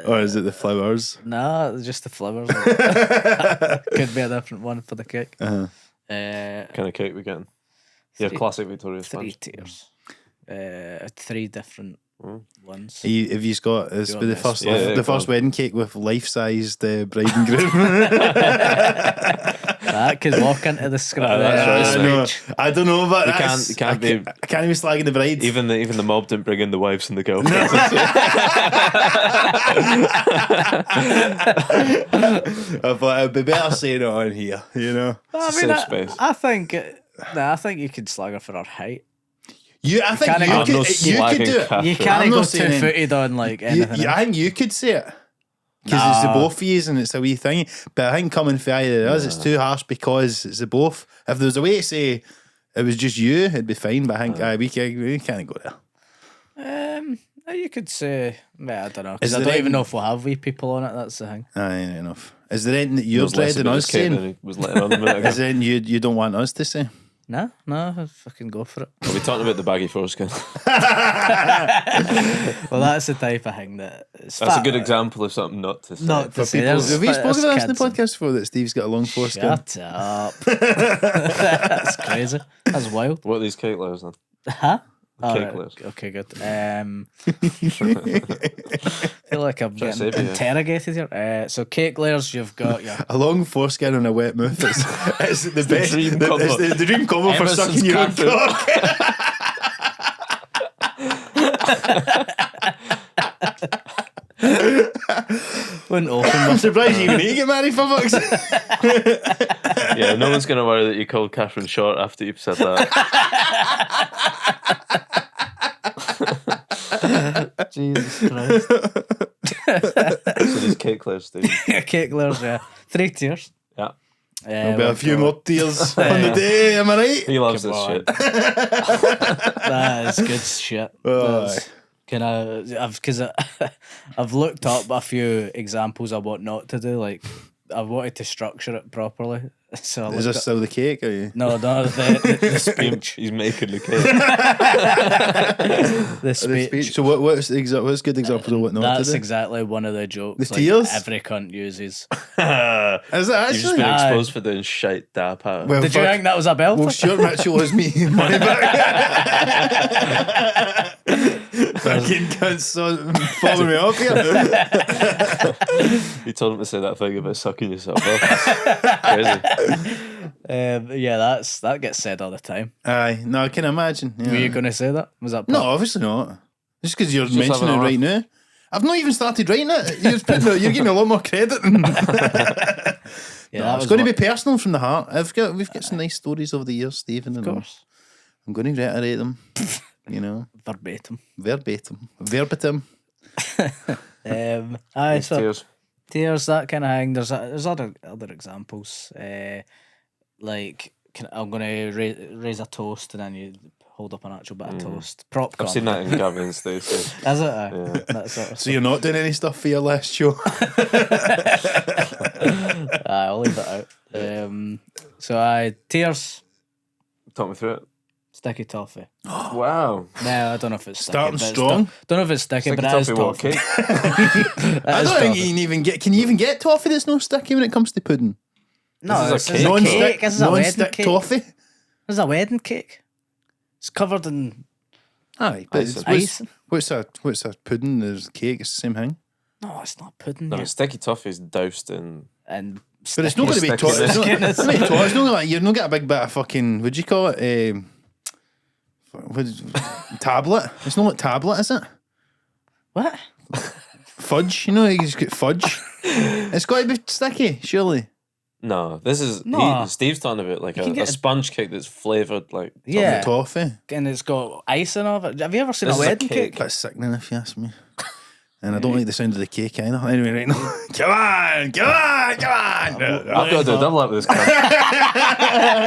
Or is it the flowers? No, just the flowers. Could be a different one for the cake. Uh-huh. Kind of cake we getting? Yeah, classic Victoria 3 sponge. tiers. 3 different ones. Have you got this Do be you the want first this? Yeah, the go first on. wedding cake with life-sized bride and groom? That could walk into the script. That's right. No, Speech. I don't know, but You can't I be- can't be slagging the bride. Even the mob didn't bring in the wives and the girlfriends. But it'd be better saying it on here, you know. I Safe mean, space. I think. I think you could slag her for her height. I think Can't you go- could, no you could slagging do it. Catherine. You I'm can't not go saying 2-footed on like anything. I think you could say it. Because it's the both of yous and it's a wee thing. But I think coming for either of us, it's too harsh because it's the both. If there was a way to say it was just you, it'd be fine. But I think we can't go there. You could say, I don't know, Is because I there don't any- even know if we'll have wee people on it. That's the thing. Aye, enough. Is there anything that you're Knows less dreading about us his cake than saying? he was letting on a minute ago. Is there anything you don't want us to say? No, I'll fucking go for it. Are we talking about the baggy foreskin? Well, that's the type of thing that. That's a good example of something not to say. Not to say. People, have we spoken about this in the kids. podcast before that Steve's got a long foreskin? Shut up. That's crazy. That's wild. What are these cake layers then? Huh? Cake Right. layers. Okay, good. Feel like I'm Trying to getting save you. interrogated here. So cake layers, you've got your A long foreskin and a wet mouth. It's the best. dream It's combo. the dream combo for Ever sucking since your own cat food. cock. wouldn't open I'm surprised you even need to get married for fuck's sake. Yeah, no one's going to worry that you called Catherine short after you've said that. Jesus Christ. So these cake layers, Steve. Cake layers, yeah. 3 tiers. Yeah. There'll be a we've few got- more tears on the day, am I right? He loves Come this on. shit. That is good shit. Oh, I've looked up a few examples of what not to do. Like, I wanted to structure it properly. So I Is looked this up, still the cake, are you? no, the speech. He's making the cake. The speech. So what's good examples of what not That's to do? exactly one of the jokes. The tears? Every cunt uses. Is it You've just actually? been Aye. exposed for doing shite dap out. Well, Did you fuck. think that was a belt? Well, Stuart Mitchell owes me money back. Fucking cunts following me up here. You told him to say that thing about sucking yourself off. Crazy. Yeah, that gets said all the time. Aye, no, I can imagine. Yeah. Were you going to say that? Was that No, obviously not. Just because you're Just mentioning having it a right now. I've not even started writing it. You're giving me a lot more credit. Yeah, No, that it's was going to what- be personal from the heart. We've got some nice stories over the years, Stephen. Of course. I'm going to reiterate them. You know, Verbatim. verbatim. Aye, so Tears. tears, that kind of thing. There's other examples. Like I'm gonna raise a toast and then you hold up an actual bit of toast. Prop. I've seen that in Gavin and Stacey. Is it? Aye? Yeah. That sort of So you're not doing any stuff for your last show? Aye, I'll leave that out. So tears, Talk me through it. sticky toffee. Wow. No, I don't know if it's sticky. Starting but it's strong. Don't know if it's sticky, Sticky but it is toffee, what, toffee. cake? I It is don't think toffee. you can even get. Can you even get toffee that's no sticky when it comes to pudding? No, This this is is a a cake. cake. This is a wedding Non-stick cake. toffee. This is a wedding cake. It's covered in Aye, but Icing. what's a pudding? There's cake. It's the same thing. no, it's not pudding. No, yet. sticky toffee is doused in. And But it's not going to be Sticky. toffee. It's not Stickiness. it's not like you're not get a big bit of fucking. Would you call it? Tablet. It's not like tablet, is it? What? Fudge. You know, you just get fudge. It's got to be sticky, surely. No, this is No. Steve's talking about like can a get a- sponge cake that's flavoured like Yeah. Toffee. And it's got icing of it. Have you ever seen This a is a wedding cake. cake? That's sickening if you ask me. And I don't like the sound of the cake either. Anyway, right now. Come on, come on, come on. I've got to do a double up with this guy.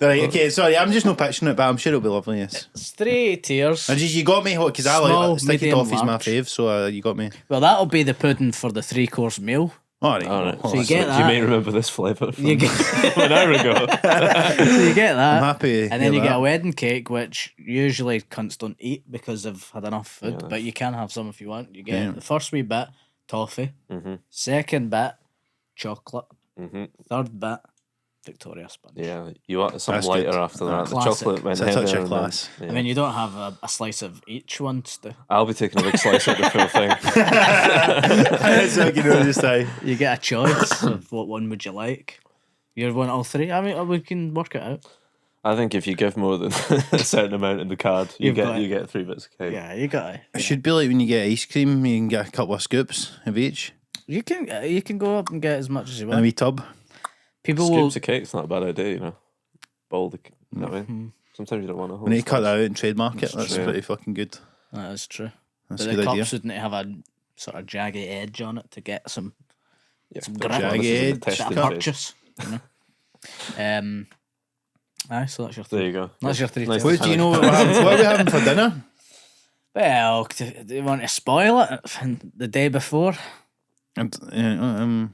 Right, okay, sorry, I'm just not picturing it, but I'm sure it'll be lovely, yes. It's 3 tiers. And you got me, because I Small, like sticky medium, toffee's my large. fave, so you got me. Well, that'll be the pudding for the 3-course meal. All right. All right. So you get You that. may remember this flavour from You get, an hour ago. so you get I'm that. happy. And then you get a wedding cake, which usually cunts don't eat because they've had enough food, Yeah. but you can have some if you want. You get Yeah. the first wee bit, toffee. Mhm. Second bit, chocolate. Mhm. Third bit, Victoria sponge. Yeah, you want some That's lighter good. after that. The Classic. chocolate went It's a touch heavier of and then- class. yeah. I mean, you don't have a slice of each one, Stu. I'll be taking a big slice of the full thing. That's what you know, just say. You get a choice of what one would you like. You want all 3? I mean, we can work it out. I think if you give more than a certain amount in the card, You've got it. you get 3 bits of cake. Yeah, you got it. It should be like when you get ice cream, you can get a couple of scoops of each You can go up and get as much as you in a want. wee tub. People will. Scoops of cake's not a bad idea, you know. Bowl the, you know what I Mm-hmm. mean? Sometimes you don't want to hold. We need to cut that out and trademark it. That's true. pretty fucking good. That is true. That's But a the good idea. cups wouldn't have a sort of jaggy edge on it to get some Some grip. Jaggy edge. purchase. You know? Aye, so that's your There 3. you go. That's your 3 Nice. tiers. What do you know what are we having for dinner? Well, do you want to spoil it the day before? And,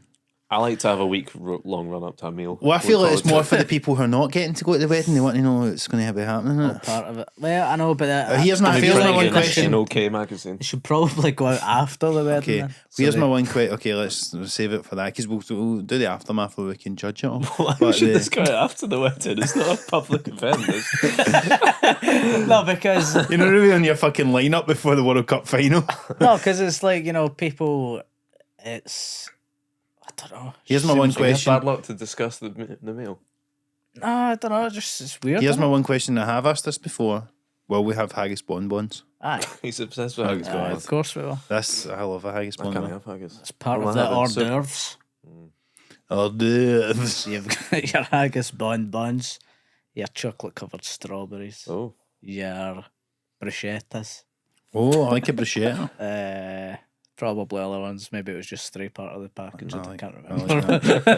I like to have a week long run up to a meal. well, I feel like it's Look more forward for the people who are not getting to go to the wedding. They want to know it's going to be happening. All Isn't it? part of it. Well, I know, but Here's my to it. here's my Maybe one in question. OK magazine. it should probably go out after the wedding. Okay, then. So here's they- my one question. Okay, let's save it for that because we'll do the aftermath where we can judge it all. Why But should the- this go out after the wedding? It's not a public event. No, because You know, really on your fucking lineup before the World Cup final. it's like people. It's I don't know. Here's my one Seems like you have question. bad luck to discuss the meal. No, I don't know. It's weird. Here's isn't my it? one question. I have asked this before. Will we have haggis bonbons? Aye, He's obsessed with haggis. of course we will. I love a haggis I can't bonbon. have haggis. It's part Well, of I the have it. hors So- d'oeuvres. Oh, dude. So you've got your haggis bonbons, your chocolate covered strawberries, Oh, your bruschettas, Oh, I like a bruschetta. probably other ones. Maybe it was just 3 part of the package. I can't remember. like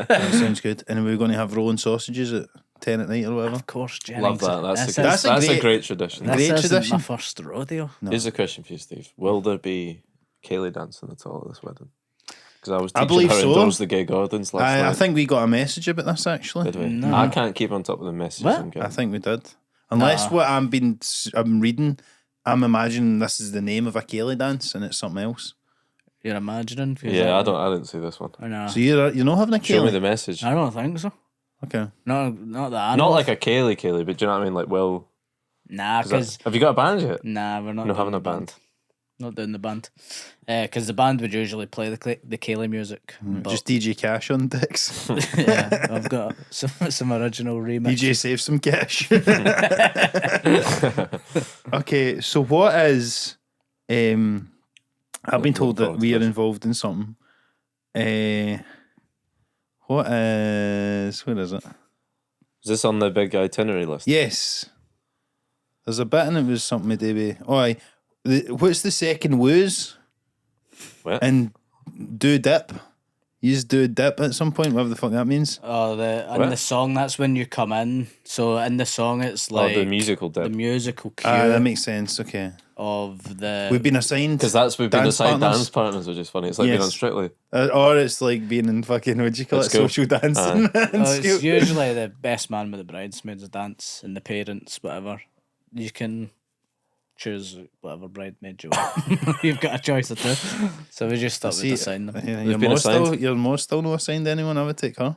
that sounds good. And we're going to have rolling sausages at 10 at night or whatever. Of course, Jennings. love that. That's a, That's a that's a great- great tradition. This great isn't tradition. my first rodeo. No. Here's a question for you, Steve. Will there be Kaylee dancing at all at this wedding? Because I was I teaching believe her so. indoors the gay gardens last I night. think we got a message about this actually. Did we? No. I can't keep on top of the messages What? I'm getting. I think we did. Unless what I'm reading, I'm imagining this is the name of a Kaylee dance and it's something else. You're imagining? Yeah, I didn't see this one. I know. So you're not having a Show me Kaylee? the message. I don't think so. Okay. No, not that. I know Not of. like a Kaylee, but do you know what I mean? Like, well, Nah, 'cause that- because have you got a band yet? nah, we're not You're not doing having the a band. Not doing the band. Because the band would usually play the Kaylee music. But Just DJ Cash on decks. yeah, I've got some original remix. DJ save some cash. Okay, so what is I've been told that we are involved in something. What is where is it? Is this on the big itinerary list? Yes. There's a bit in it was something to do with aye. What's the second woos? What? And do dip. You just do a dip at some point, whatever the fuck that means. Oh, in What? the song, that's when you come in. So in the song, it's like the musical the dip. musical cue That makes sense. Okay. of the. We've been assigned Because we've been dance assigned partners. dance partners, which is funny. It's like being Yes. on Strictly. Or it's like being in fucking, what do you call Let's it, go. social dancing. Well, it's usually the best man with the bridesmaids dance and the parents, whatever. You can choose whatever bridesmaid you want. You've got a choice of 2. So we just thought we'd assign them. Yeah, We've been assigned. Your more still no assigned anyone. I would take her.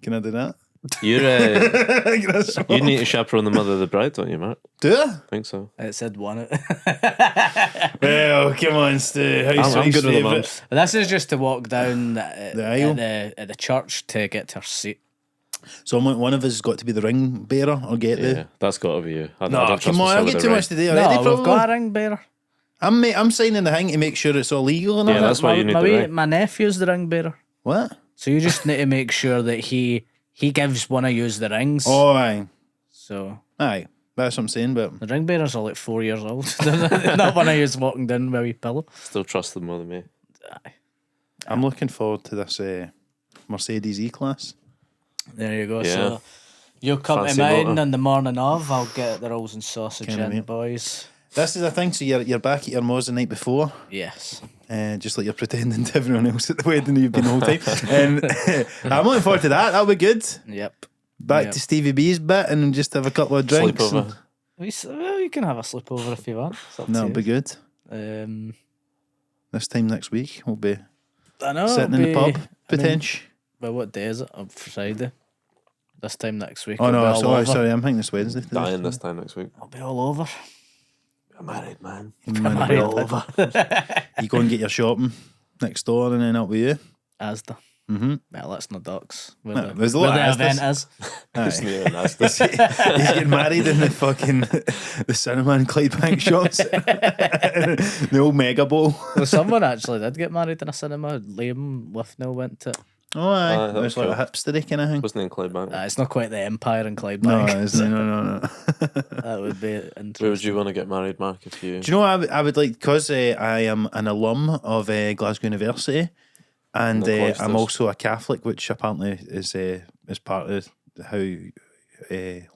Can I do that? You're, Can I swap? you need to chaperone the mother of the bride, don't you, Mark? Do I? I think so. It said one. Well, come on, Stu. I'm good with the favourite. mums. This is just to walk down The aisle? at the church to get to her seat. So one of us has got to be the ring bearer or get Yeah, the. that's got to be you. I No, don't trust come on, myself I'll with get the too ring. much today already. No, we've probably. got a ring bearer. I'm signing the thing to make sure it's all legal and all Yeah, that. that's why you need my, the wee- ring. my nephew's the ring bearer. What? So you just need to make sure that he gives one of yous the rings. Oh, aye. So Aye. That's what I'm saying, but the ring bearers are like 4 years old. Not one of yous walking down with a wee pillow. Still trust them more than me. I'm looking forward to this Mercedes E-Class. There you go. Yeah. So you'll come Fancy to mine motor. on the morning of. I'll get the rolls and sausage Kinda in, mate. boys. This is the thing, so you're back at your Moz the night before. Yes. Just like you're pretending to everyone else at the wedding you've been the whole time. And I'm looking forward to that. That'll be good. Yep. Back Yep. to Stevie B's bit and just have a couple of drinks. Sleepover. Well, you can have a sleepover if you want. It's up to That'll you. be good. This time next week, we'll be I know. sitting in the pub, potential. Well, what day is it? On Friday. This time next week. Oh it'll be no, all sorry, over. sorry. I'm thinking it's Wednesday. Dying this time next week. I'll be all over. I'm married, man. I'll be all over. You go and get your shopping next door, and then I'll be you. Asda. Mm-hmm. Well, that's not docks. Where No, the, there's a where lot the of event Asdas. is. It's near and nasty. He's getting married in the fucking the cinema in Clydebank shops. The old Mega Bowl. Well, someone actually did get married in a cinema. Liam Withnell went to it. Oh, aye. Aye, that It was was like a hipstery kind of thing. Wasn't in Clydebank. It's not quite the Empire in No, Clydebank. isn't it? No. That would be interesting. Where would you want to get married, Mark? If you Do you know what I would like? Because I am an alum of Glasgow University, and The cloisters. I'm also a Catholic, which apparently is part of how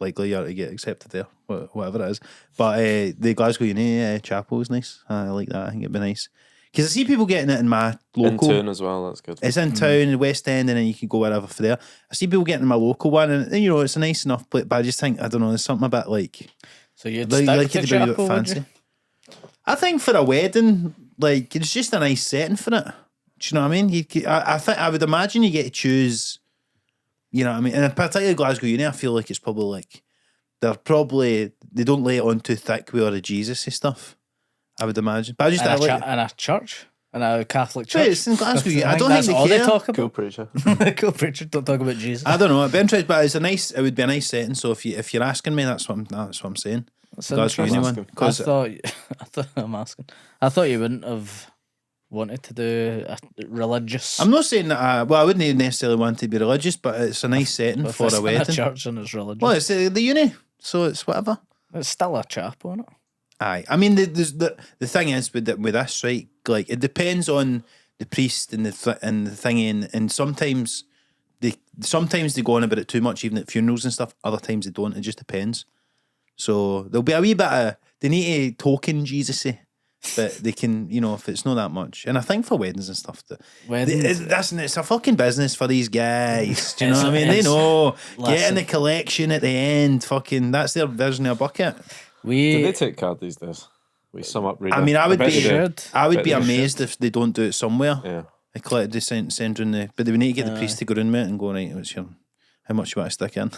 likely you are to get accepted there, whatever it is. But the Glasgow Uni chapel is nice. I like that. I think it'd be nice. Because I see people getting it in my In local. tune as well. That's good. It's in town, in the West End, and then you can go wherever for there. I see people getting my local one, and you know it's a nice enough plate. But I just think I don't know. There's something a bit like So you'd like, stick like to it to be a bit chapel, would fancy. you? I think for a wedding, like it's just a nice setting for it. Do you know what I mean? I think I would imagine you get to choose. You know what I mean? And particularly Glasgow Uni, I feel like it's probably like they don't lay it on too thick with all the Jesus and stuff. I would imagine, but I just In I a, like. in a church? In a Catholic But church? it's in Glasgow Uni. I don't that's think all they they care. talk Cool about. preacher. Cool preacher, don't talk about Jesus. I don't know. It'd be interesting, but it would be a nice setting. So if you're asking me, that's what I'm saying. That's Glasgow Uni interesting. one, asking. because I'm asking. I thought you wouldn't have wanted to do a religious. I'm not saying that. I wouldn't even necessarily want to be religious, but it's a nice setting if for it's a in wedding. church and it's religious. Well, it's the uni, so it's whatever. It's still a chapel, isn't it? Aye, I mean the thing is with this, right? Like it depends on the priest and the thingy, and sometimes they go on about it too much, even at funerals and stuff. Other times they don't. It just depends. So there'll be a wee bit of they need to token Jesus-y, but they can, you know, if it's not that much. And I think for weddings and stuff, it's a fucking business for these guys. Do you know what I mean? They know getting the collection at the end. Fucking that's their version of a bucket. Do they take card these days? We sum up. I mean, I would bet be they do. I would Bet be they amazed if they don't do it somewhere. Yeah. They collect the send in the, but they would need to get the priest to go in with it and go, right, what's your, how much you want to stick in?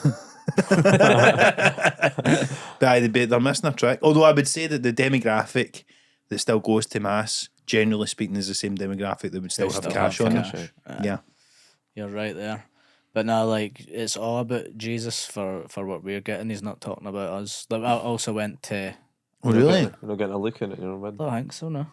But they're missing a trick. Although I would say that the demographic that still goes to mass, generally speaking, is the same demographic that would still have cash on them. Yeah. You're right there. But now, like, it's all about Jesus for what we're getting. He's not talking about us. Like, I also went to. Oh, really? You're not getting a look in it, you know. I don't think so, no.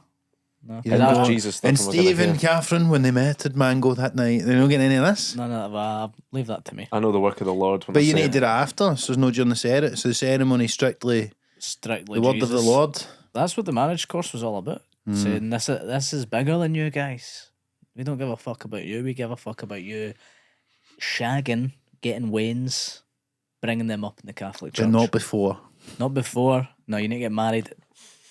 No. You And didn't that go- Jesus stuff and and we're gonna Steve and hear. Catherine, when they met at Mango that night, they're not getting any of this. None of that. Well, leave that to me. I know the work of the Lord. When But I you say need to it. do that after, so there's no during the ceremony. So the ceremony strictly Strictly the word Jesus. of the Lord. That's what the marriage course was all about. Saying this is bigger than you guys. We don't give a fuck about you. We give a fuck about you shagging, getting wains, bringing them up in the Catholic Church. But not before. Not before. No, you need to get married.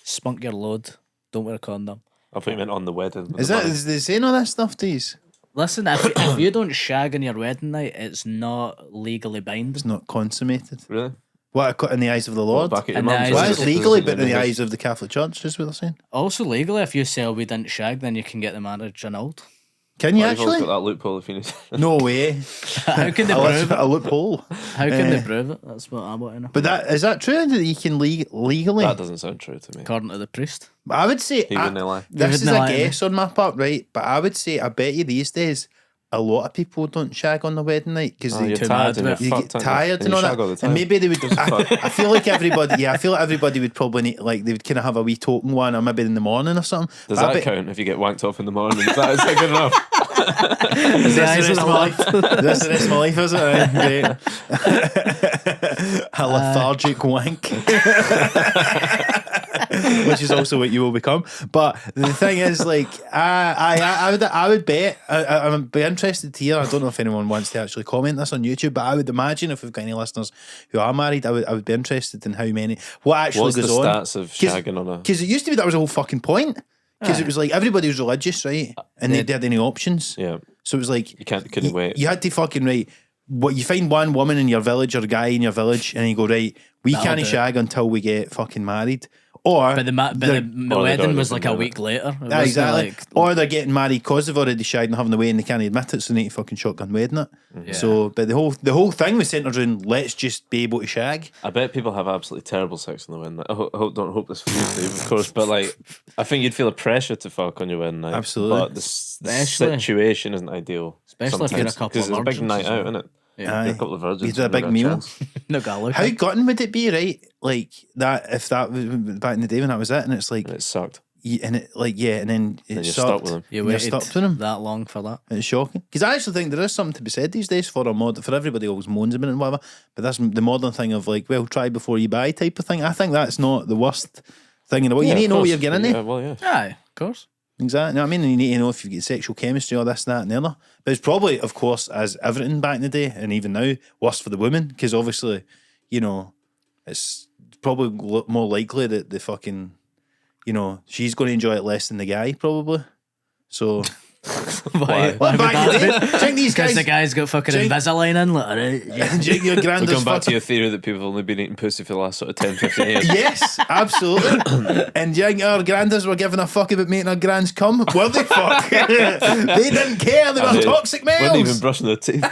Spunk your load. Don't wear a condom. I thought you meant on the wedding. Is they saying all that stuff to you? Listen, if you don't shag on your wedding night, it's not legally binding. It's not consummated. Really? What, in the eyes of the Lord? Back at your In the mum's, eyes Well, of it's the- legally, but in the eyes of the Catholic Church, is what they're saying. Also legally, if you say we didn't shag, then you can get the marriage annulled. Can you You've always actually? got that loophole if you need. No way. How can they prove it? A loophole. How can they prove it? That's what I want to know. But is that true that you can legally? That doesn't sound true to me. According to the priest. I would say He wouldn't lie. this is wouldn't a lie to me. guess on my part, right? But I would say I bet you these days a lot of people don't shag on the wedding night because Oh, they you're too tired mad and you're with it. you fucked, get aren't you? tired and you all shag that. all the time. And maybe they would. Just fuck. I feel like everybody. Yeah, I feel like everybody would probably need, like they would kind of have a wee token one, or maybe in the morning or something. Does But I that bet- count if you get wanked off in the morning? Is that good enough? Is this the rest of my life? This the rest of my life, is it? Right, great. A lethargic wank. Which is also what you will become. But the thing is, like, I would bet. I would be interested to hear. I don't know if anyone wants to actually comment this on YouTube, but I would imagine if we've got any listeners who are married, I would be interested in how many. What actually What's the goes on? stats of shagging on a? Because it used to be that was the whole fucking point. Because it was like everybody was religious, right? And they had any options. Yeah, So it was like you couldn't wait. You had to fucking right. What you find one woman in your village or a guy in your village, and you go right. We That'll can't do it. shag until we get fucking married, or But the Or they wedding don't was even like a do week later. It Yeah, wasn't exactly. like- Or they're getting married because they've already shagged and having the way and they can't admit it, so they need to fucking shotgun wedding it. Yeah. So, but the whole thing was centered around let's just be able to shag. I bet people have absolutely terrible sex on the wedding night. Don't hope this for you, Steve, of course. But like, I think you'd feel a pressure to fuck on your wedding night. Absolutely. But the Especially- situation isn't ideal. Especially if you're a couple because of it's a big virgins night as out, well. isn't it? Yeah. You're a couple of virgins. You do a you've not big got meal. chance. No galley. How gutting would it be, right? Like that if that was back in the day when that was it, and it's like, And it sucked. and it like yeah, and then Then it's you're stuck with them. You You're waited stuck with them. that long for that. It's shocking because I actually think there is something to be said these days for for everybody always moans about it and whatever, but that's the modern thing of like, well, try before you buy type of thing. I think that's not the worst thing in the world. You Yeah, need to of know what course. you're getting into. Yeah, well, yeah. Aye, of course. Exactly. You know what I mean? And you need to know if you get sexual chemistry or this, that, and the other. But it's probably, of course, as everything back in the day and even now, worse for the women because obviously, you know, it's probably more likely that the fucking, you know, she's going to enjoy it less than the guy probably. So. Why Well, would back that in be? the day, think these Because guys. the guy's got fucking Jake- Invisalign in. Like, alright, yeah. Jake, your We're granddad's going back to fucking. your theory that people have only been eating pussy for the last sort of 10, 15 years. Yes, absolutely. And you think our granddads were giving a fuck about making our grands come? Were they fuck? They didn't care. They were They toxic males. Weren't even brushing their teeth.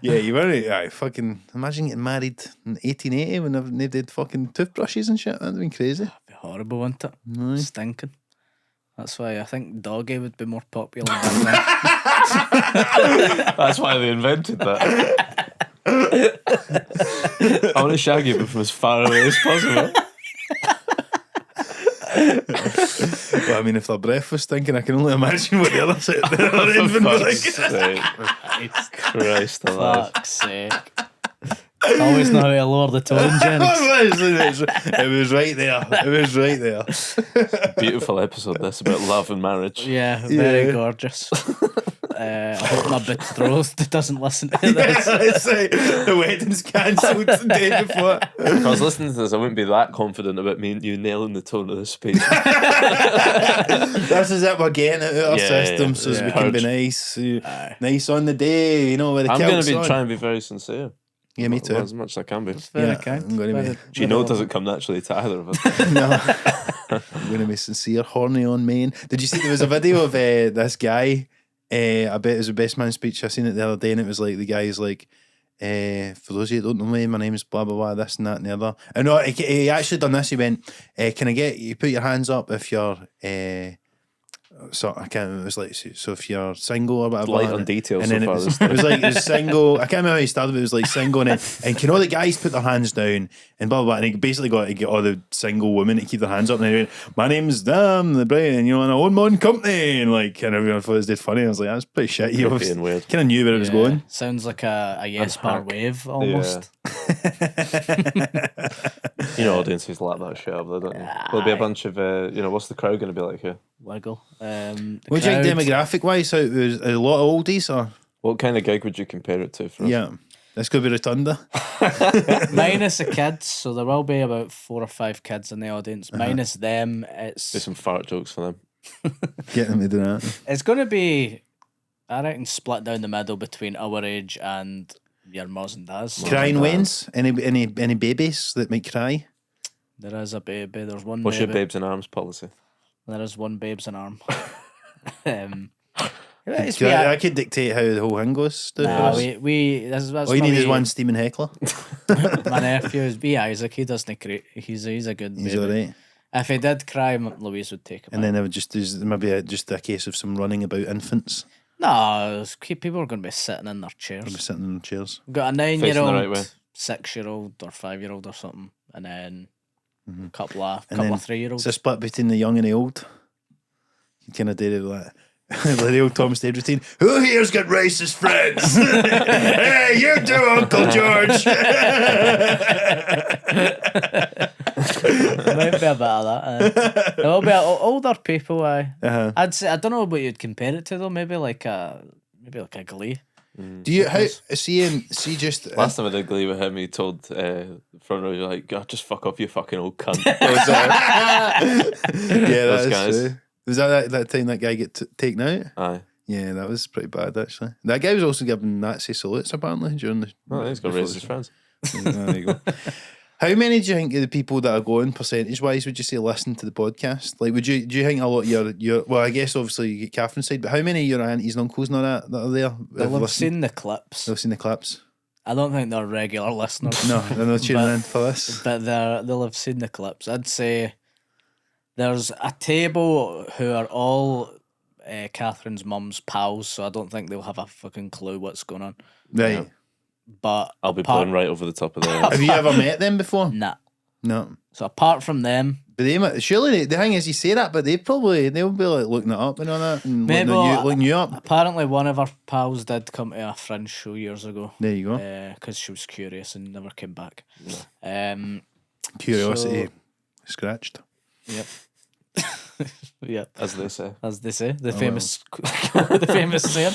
Yeah, you weren't. Fucking imagine getting married in 1880 when they did fucking toothbrushes and shit. That'd have been crazy. Be horrible, wouldn't it? Stinking. That's why I think doggy would be more popular back then. That's why they invented that. I want to shag you, but from as far away as possible. But I mean, if their breath was stinking, I can only imagine what the other side of the other end would be like. Fuck's sake. Christ alive. Fuck's sake. Always know how to lower the tone, Jennings. It was right there. It was right there. Beautiful episode this about love and marriage. Yeah, very Yeah. gorgeous. I hope my betrothed doesn't listen to this. It's like the wedding's cancelled the day before. If I was listening to this, I wouldn't be that confident about me and you nailing the tone of the speech. This is it. We're getting it out of our Yeah, system yeah, so as yeah. we can be Purge. nice, nice on the day. You know, with the I'm going kilts to be on. trying to be very sincere. Yeah, me too. As much as I can be. Very Yeah, kind. I'm gonna be- Very- Do you know it doesn't come naturally to either of us? No, I'm going to be sincere, horny on main. Did you see there was a video of this guy? I bet it was a best man speech. I seen it the other day, and it was like the guy's like, for those of you who don't know me, my name is blah blah blah, this and that and the other. And no, he actually done this. He went, "Can I get you put your hands up if you're." So I can't remember. It was like so if you're single or whatever. Light on details And so then far. it was like it was single. I can't remember how he started. But it was like single, and can all the guys put their hands down and blah blah blah. And he basically got to get all the single women to keep their hands up. And he went, "My name's Dan the Brian, and you know, and I own my own company." And like, and everyone thought it was dead funny. I was like, that's pretty shit. You Being weird. kind of knew where it was Yeah, going. sounds like a yes bar Unhack. wave almost. You know, audiences like that shit up there, don't you? There'll be a bunch of, what's the crowd going to be like here? Wiggle. What do you think demographic wise? How there's a lot of oldies or What kind of gig would you compare it to? For us? yeah, this could be Rotunda. Minus the kids, so there will be about 4 or 5 kids in the audience. Minus them, Do it's some fart jokes for them. Get them to do that. it's going to be, I reckon, split down the middle between our age and your mums and dads. Crying Dads. Waynes. Any babies that might cry? There is a baby. There's one. What's your baby. babes in arms policy? There is one babe's an arm. I could dictate how the whole thing goes. Nah, that's All you need is wee- one steaming heckler. My nephew is B Isaac. He doesn't create. He's a good baby. He's all right. If he did cry, Louise would take him. And then it would just there's maybe just a case of some running about infants. No, people are going to be sitting in their They'll be chairs. sitting in chairs. Got a Facing the 9-year-old, right way. 6-year-old, or 5-year-old or something, and then a couple of And then 3-year-olds. It's a split between the young and the old. You kind of did it like the old Tom Stage routine. Who here's got racist friends? Hey, you do, Uncle George. Might be a bit of that. There will be older people. Uh-huh. I'd say, I don't know what you'd compare it to though. Maybe like a Glee. Do you see just Last time I did Glee with him, he told the front row, you're like, God, just fuck off, you fucking old cunt. yeah, Those that's guys. true. Was that time that guy get taken out? Aye. Yeah, that was pretty bad actually. That guy was also giving Nazi salutes apparently during the. Well, he's got before raised the his show. friends. There you go. How many do you think of the people that are going percentage wise? Would you say listen to the podcast? Like, do you think a lot of your well, I guess obviously you get Catherine's side, but how many of your aunties and uncles and all that are there? They'll have listened? seen the clips. They've seen the clips. I don't think they're regular listeners. No, they're not tuning But- in for this. But they'll have seen the clips. I'd say there's a table who are all Catherine's mum's pals, so I don't think they'll have a fucking clue what's going on. Right. Yeah. But I'll be blown right over the top of their Have you ever met them before? nah. No. So apart from them, But surely the thing is you say that, but they'll be like looking it up and all that and Maybe looking you up. apparently one of our pals did come to a Fringe show years ago. There you go. Because she was curious and never came back. Curiosity scratched. Yep. Yep. as they say. As they say, the famous, the famous saying.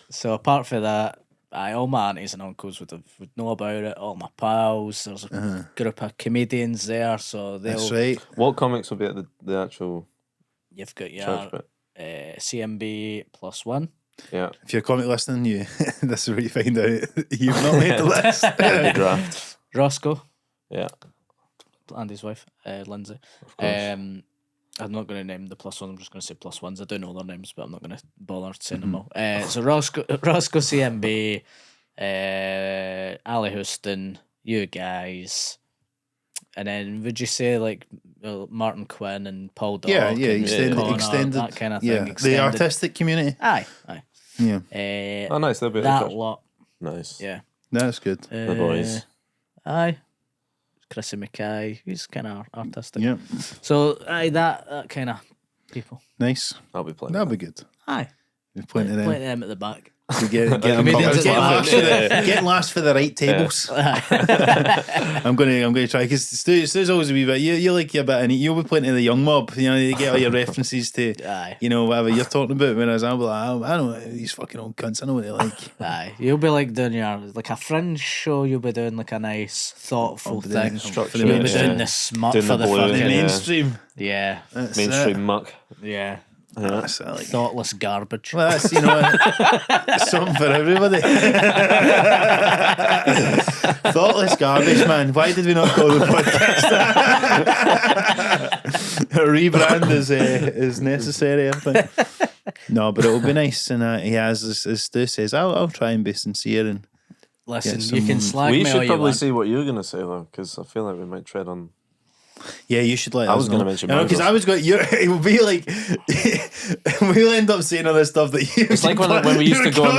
So apart from that, all my aunties and uncles would know about it. All my pals. There's a group of comedians there, so That's they'll. right. What comics will be at the actual You've got your church bit? CMB +1. Yeah. If you're comic listening, this is where you find out you've not made the list. The draft. Roscoe, Yeah. Andy's wife, Lindsay. Of course. I'm not going to name the +1. I'm just going to say +1s. I do know their names, but I'm not going to bother saying them all. So Roscoe CMB, Ali Houston, you guys, and then would you say like Martin Quinn and Paul Dog? Yeah, and extended, Connor, that kind of thing. Yeah, the extended. artistic community. Aye. Yeah, Oh, nice. They'll be at the That church. lot. Nice. Yeah. that's good. The boys. Aye. Chrissy Mackay, he's kind of artistic. Yeah, So aye, that kind of people. nice. I'll be playing. That'll be good. Aye. There's plenty of them. Plenty of them at the back. So get Comedians at the back. getting last for the right tables. I'm gonna try because Stu's always a wee bit. You like your bit, and you'll be playing to the young mob. You know, you get all your references to, Aye. whatever you're talking about. Whereas I'll be like, I know these fucking old cunts. I know what they like. Aye. You'll be like doing like a Fringe show. You'll be doing like a nice, thoughtful thing. structure, You'll be yeah. doing the smut Doing for the the blue, The fucking. yeah. mainstream. Yeah. That's Mainstream muck. Yeah. Yeah. That's it, like. Thoughtless garbage. Well, that's something for everybody. Thoughtless garbage, man. Why did we not call the podcast that? A rebrand is necessary, I think. No, but it'll be nice, and he has, as Stu says, I'll try and be sincere and Listen, Get you can some- slag We me all should you probably want. see what you're going to say, though, because I feel like we might tread on. yeah, you should let I us was know. gonna mention because mine, I was going. It will be like we'll end up saying all this stuff that you. It's like when we used to go on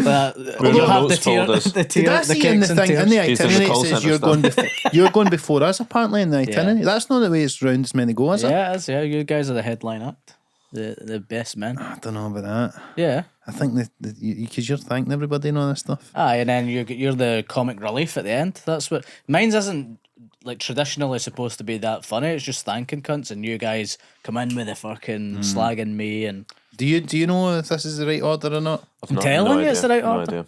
Well, We've you'll got have notes folders. the Did tier, I the see in the kicks and thing in the tears. Used in the itinerary? call It says centre you're going before us. Apparently in the itinerary, that's not the way it's round. It's meant to go, is it? Yeah, it is, yeah. You guys are the headline act. The best men. I don't know about that. Yeah. I think that because you're thanking everybody and all this stuff. Aye, and then you're the comic relief at the end. That's what mine's isn't like traditionally supposed to be that funny. It's just thanking cunts, and you guys come in with the fucking slagging me, and Do you know if this is the right order or not? I've no telling you it's idea, the right no order. idea.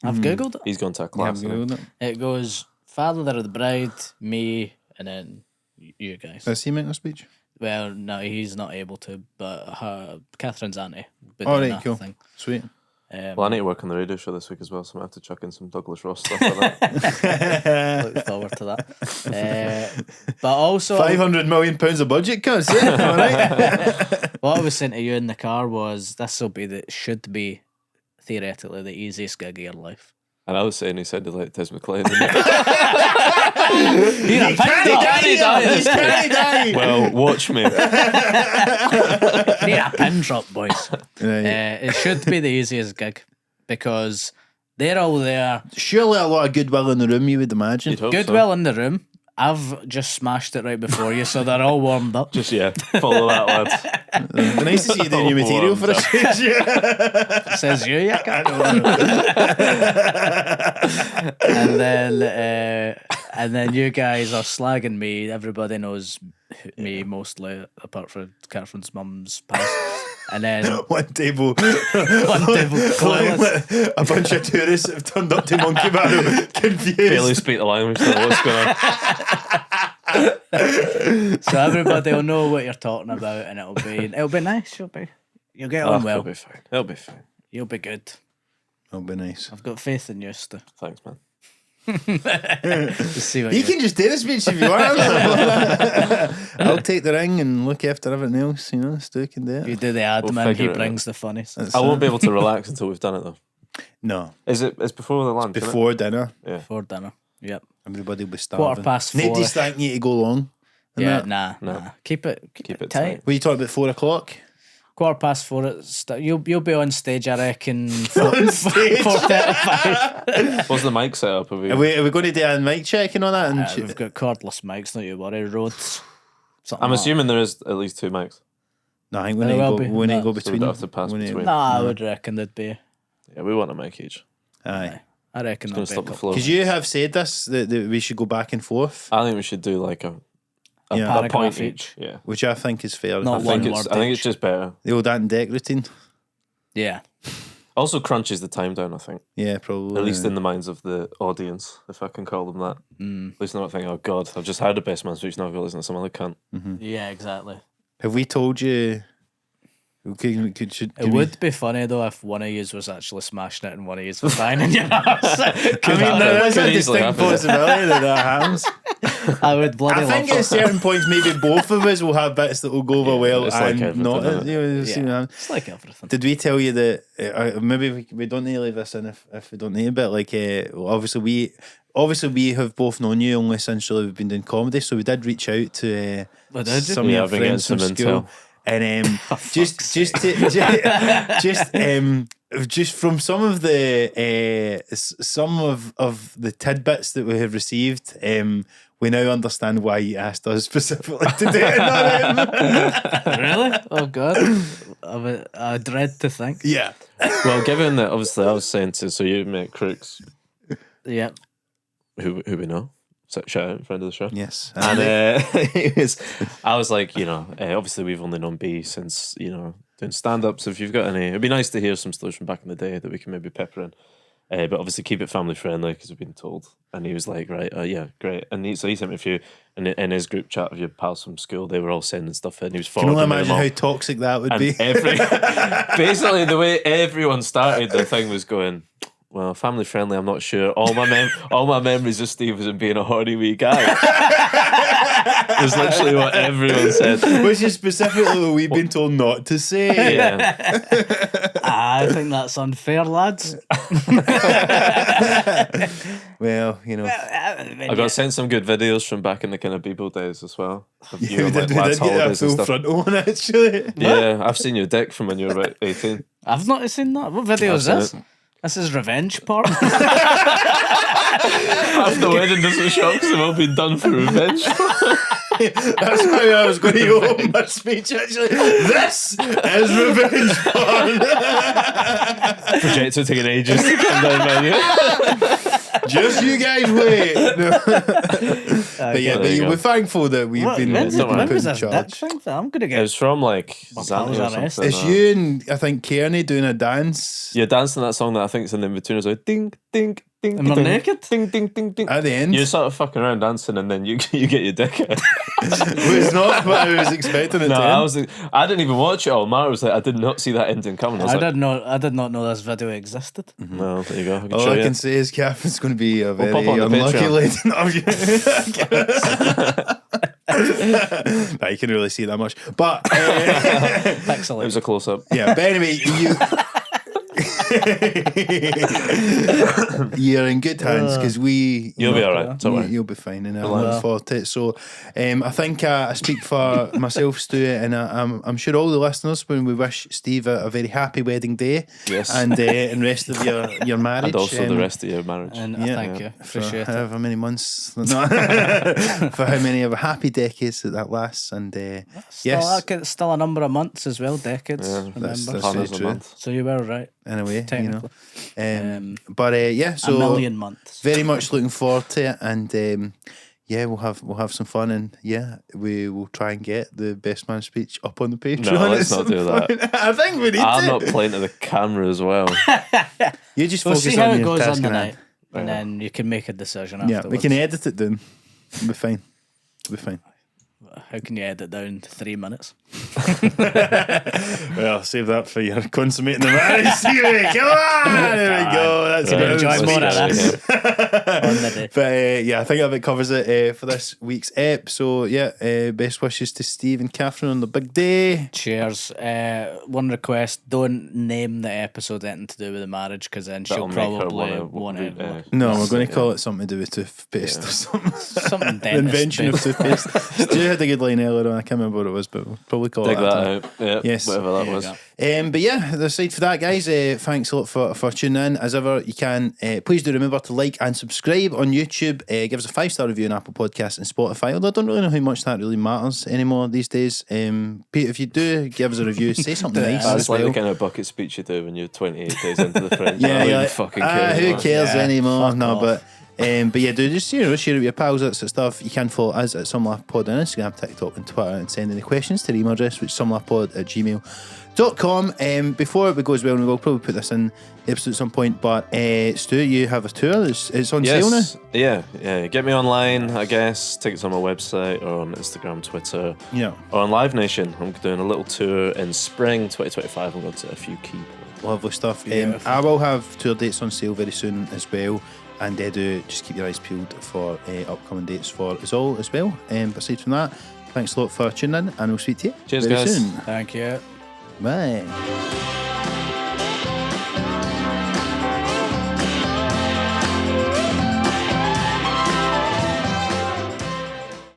I've googled it. He's gone to a You class. haven't hasn't he? Googled it. It goes father of the bride, me, and then you guys. Does he make a speech? Well, no, he's not able to, but Catherine's auntie. All right, cool. Sweet. Well, I need to work on the radio show this week as well, so I have to chuck in some Douglas Ross stuff like that. Look forward to that. But also, £500 million of budget, cuz. Yeah, all right. what I was saying to you in the car was should be theoretically the easiest gig of your life. And I was saying he sounded like Des McClain. You're a Can't die. Well, watch me. Need a pin drop, boys. Right. It should be the easiest gig because they're all there. Surely a lot of goodwill in the room, you would imagine. You'd hope so. Goodwill in the room. I've just smashed it right before you, so they're all warmed up. Just, follow that, lads. It'd be nice to see you doing your material for a change. Says you, yeah. and then you guys are slagging me. Everybody knows me mostly, apart from Catherine's mum's past. And then One table. one table clueless. A bunch of tourists have turned up to Monkey Barrow confused. Barely speak the language, so what's going on? So everybody will know what you're talking about, and it'll be nice. You'll get on well. It'll be fine. It'll be fine. You'll be good. That'll be nice. I've got faith in you, Stu. Thanks, man. Just see what You can just do the speech if you want. I'll take the ring and look after everything else, Stu can do you it. do the admin. figure He it brings the funnies. I won't be able to relax until we've done it, though. No, It's before the lunch, isn't it? before dinner, For dinner. Yep. everybody will be starving. 4:15. Nobody's thanking you to go long. and Yeah, that. nah. Keep it Keep it tight. tight. What you talking about 4 o'clock? 4:15. You'll be on stage, I reckon. 4:35. What's the mic setup? Are we going to do a mic check and all that? And We've got cordless mics, don't you worry. Rhodes. Something I'm like assuming there is at least 2 mics. no, I think we There need will to be. go, we need to go No. So we between. don't have to pass We need- between. that. Nah, I would reckon there'd be. Yeah, we want a mic each. Aye. I reckon Gonna there'd be a stop the couple. flow. Because you have said this, that we should go back and forth, I think we should do like a Yeah. point Paragraph each. Yeah. which I think is fair. Not I think one it's word I think each. it's just better. The old Ant and Deck routine. Yeah. Also crunches the time down, I think. Yeah, probably. At least in the minds of the audience, if I can call them that. At least not think, oh God, I've just had the best man's speech, now I've got to listen to some other cunt. Yeah, exactly. Have we told you? It would be funny though if one of you was actually smashing it and one of you was banging your ass. there is a Could easily distinct happen. possibility that happens. I would bloody I think love at it. certain points, maybe both of us will have bits that will go over well it's like and everything, not. isn't it? You know, see what I mean? It's like everything. Did we tell you that maybe we don't need to leave this in if we don't need it? But like, well, obviously we have both known you only since really we've been doing comedy, so we did reach out to Well, did you? some of Yeah, your I've been getting friends from some school, intel. and just from some of the tidbits that we have received, we now understand why you asked us specifically to do it. Really? Oh God. I dread to think. Yeah. Well, given that obviously I was saying to, so you met Crooks, Yeah. who we know, shout out, friend of the show. Yes. And I was like, obviously we've only known B since, doing stand-ups. If you've got any, it'd be nice to hear some stories from back in the day that we can maybe pepper in. But obviously keep it family friendly because we've been told. And he was like, right, yeah, great. And he sent me a few, and in his group chat of your pals from school, they were all sending stuff in. He was Can you forwarding imagine them all. how toxic that would And be? basically the way everyone started the thing was going, well, family friendly, I'm not sure. All my memories of Steve was in being a horny wee guy. Was literally what everyone said. Which is specifically what we've been told not to say. Yeah. I think that's unfair, lads. Well, I got sent some good videos from back in the kind of Bebo days as well. Of you we on, did, like, lads' get a holidays and full stuff. frontal one actually. Yeah, I've seen your dick from when you were about 18. I've not seen that. What video is I've this? seen This is revenge porn. Half the wedding doesn't show because they've all been done for revenge. That's how I was going to open my speech actually. This is revenge porn. Projector taking ages to come down menu. Just you guys wait. No. But yeah, There you go. we're thankful that we've been when don't worry. was put in this dick charge. thing? I'm gonna It get. was from like pals Zanti or arrested. something. It's you and I think Kearney doing a dance You're dancing that song that I think is in the in-betweeners, like ding, ding, ding, Am I ding, naked? ding, ding, ding, ding. at the end. You're sort of fucking around dancing and then you get your dick out. It was not what I was expecting it No, to end. I didn't even watch it all. Mara was like, I did not see that ending coming. I was I like, did not know this video existed. well, there you go. I can All show I you. can say is Catherine's going to be a very pop on the unlucky Patreon. lady. No, you can't really see that much. But It Pixelated. was a close-up. yeah, but anyway, you're in good hands because You'll be all right. Don't worry. You'll be fine, and I'm looking forward to it. So, I think I speak for myself, Stuart, and I'm sure all the listeners when we wish Steve a very happy wedding day. Yes. and rest of your marriage, And also the rest of your marriage. And Yeah. thank you. for Appreciate it. however many months, no, for how many of happy decades that lasts, and yes, Still a number of months as well, decades. Yeah, remember. that's $100 very a true. month. So you were right. in a way, Technically. But yeah, so a million months. very much looking forward to it, and yeah, we'll have some fun, and yeah, we will try and get the best man speech up on the Patreon. No, let's at not some do that. point. I think we need I'm to. not playing to the camera as well. You just We'll focus see how on it your goes task on the in hand. night, and then you can make a decision Yeah, afterwards. we can edit it down. It'll be fine. It'll be fine. How can you edit down to 3 minutes? Well, save that for your consummating the marriage. Come on, there we go. That's Right, good. enjoy let's more get of out this. here. On the day. But yeah, I think that covers it for this week's ep. So yeah, best wishes to Steve and Catherine on the big day. Cheers. One request: don't name the episode anything to do with the marriage, because then That'll she'll make her probably wanna want read, to. No, we're going to call it something to do with toothpaste or something. Something The invention of dentist toothpaste. Stu had a good line earlier on. I can't remember what it was, but we'll probably call Dig it that that. out. Yeah, Yes. whatever that There you was. go. But yeah, aside for that, guys, thanks a lot for tuning in. As ever, you can please do remember to like and subscribe on YouTube. Give us a 5-star review on Apple Podcasts and Spotify. Although I don't really know how much that really matters anymore these days. Pete, if you do give us a review, say something nice That's as like well. the kind of bucket speech you do when you're 28 days into the Fringe. Yeah, Who yeah. fucking cares? Who cares Yeah, anymore? fuck No, off. but But yeah, do just share it with your pals, that sort of stuff. You can follow us at SumLaughPod on Instagram, TikTok, and Twitter, and send any questions to the email address, which is sumlaughpod@gmail.com. Before it goes well, and we will probably put this in the episode at some point, but Stu, you have a tour. It's on sale now? Yeah. Get me online, I guess. Tickets on my website or on Instagram, Twitter, or on Live Nation. I'm doing a little tour in spring 2025. I'm going to a few key places. Lovely stuff. I will have tour dates on sale very soon as well. And do just keep your eyes peeled for upcoming dates for us all as well. But aside from that, thanks a lot for tuning in, and we'll speak to you Cheers, very guys. soon. Thank you. Bye.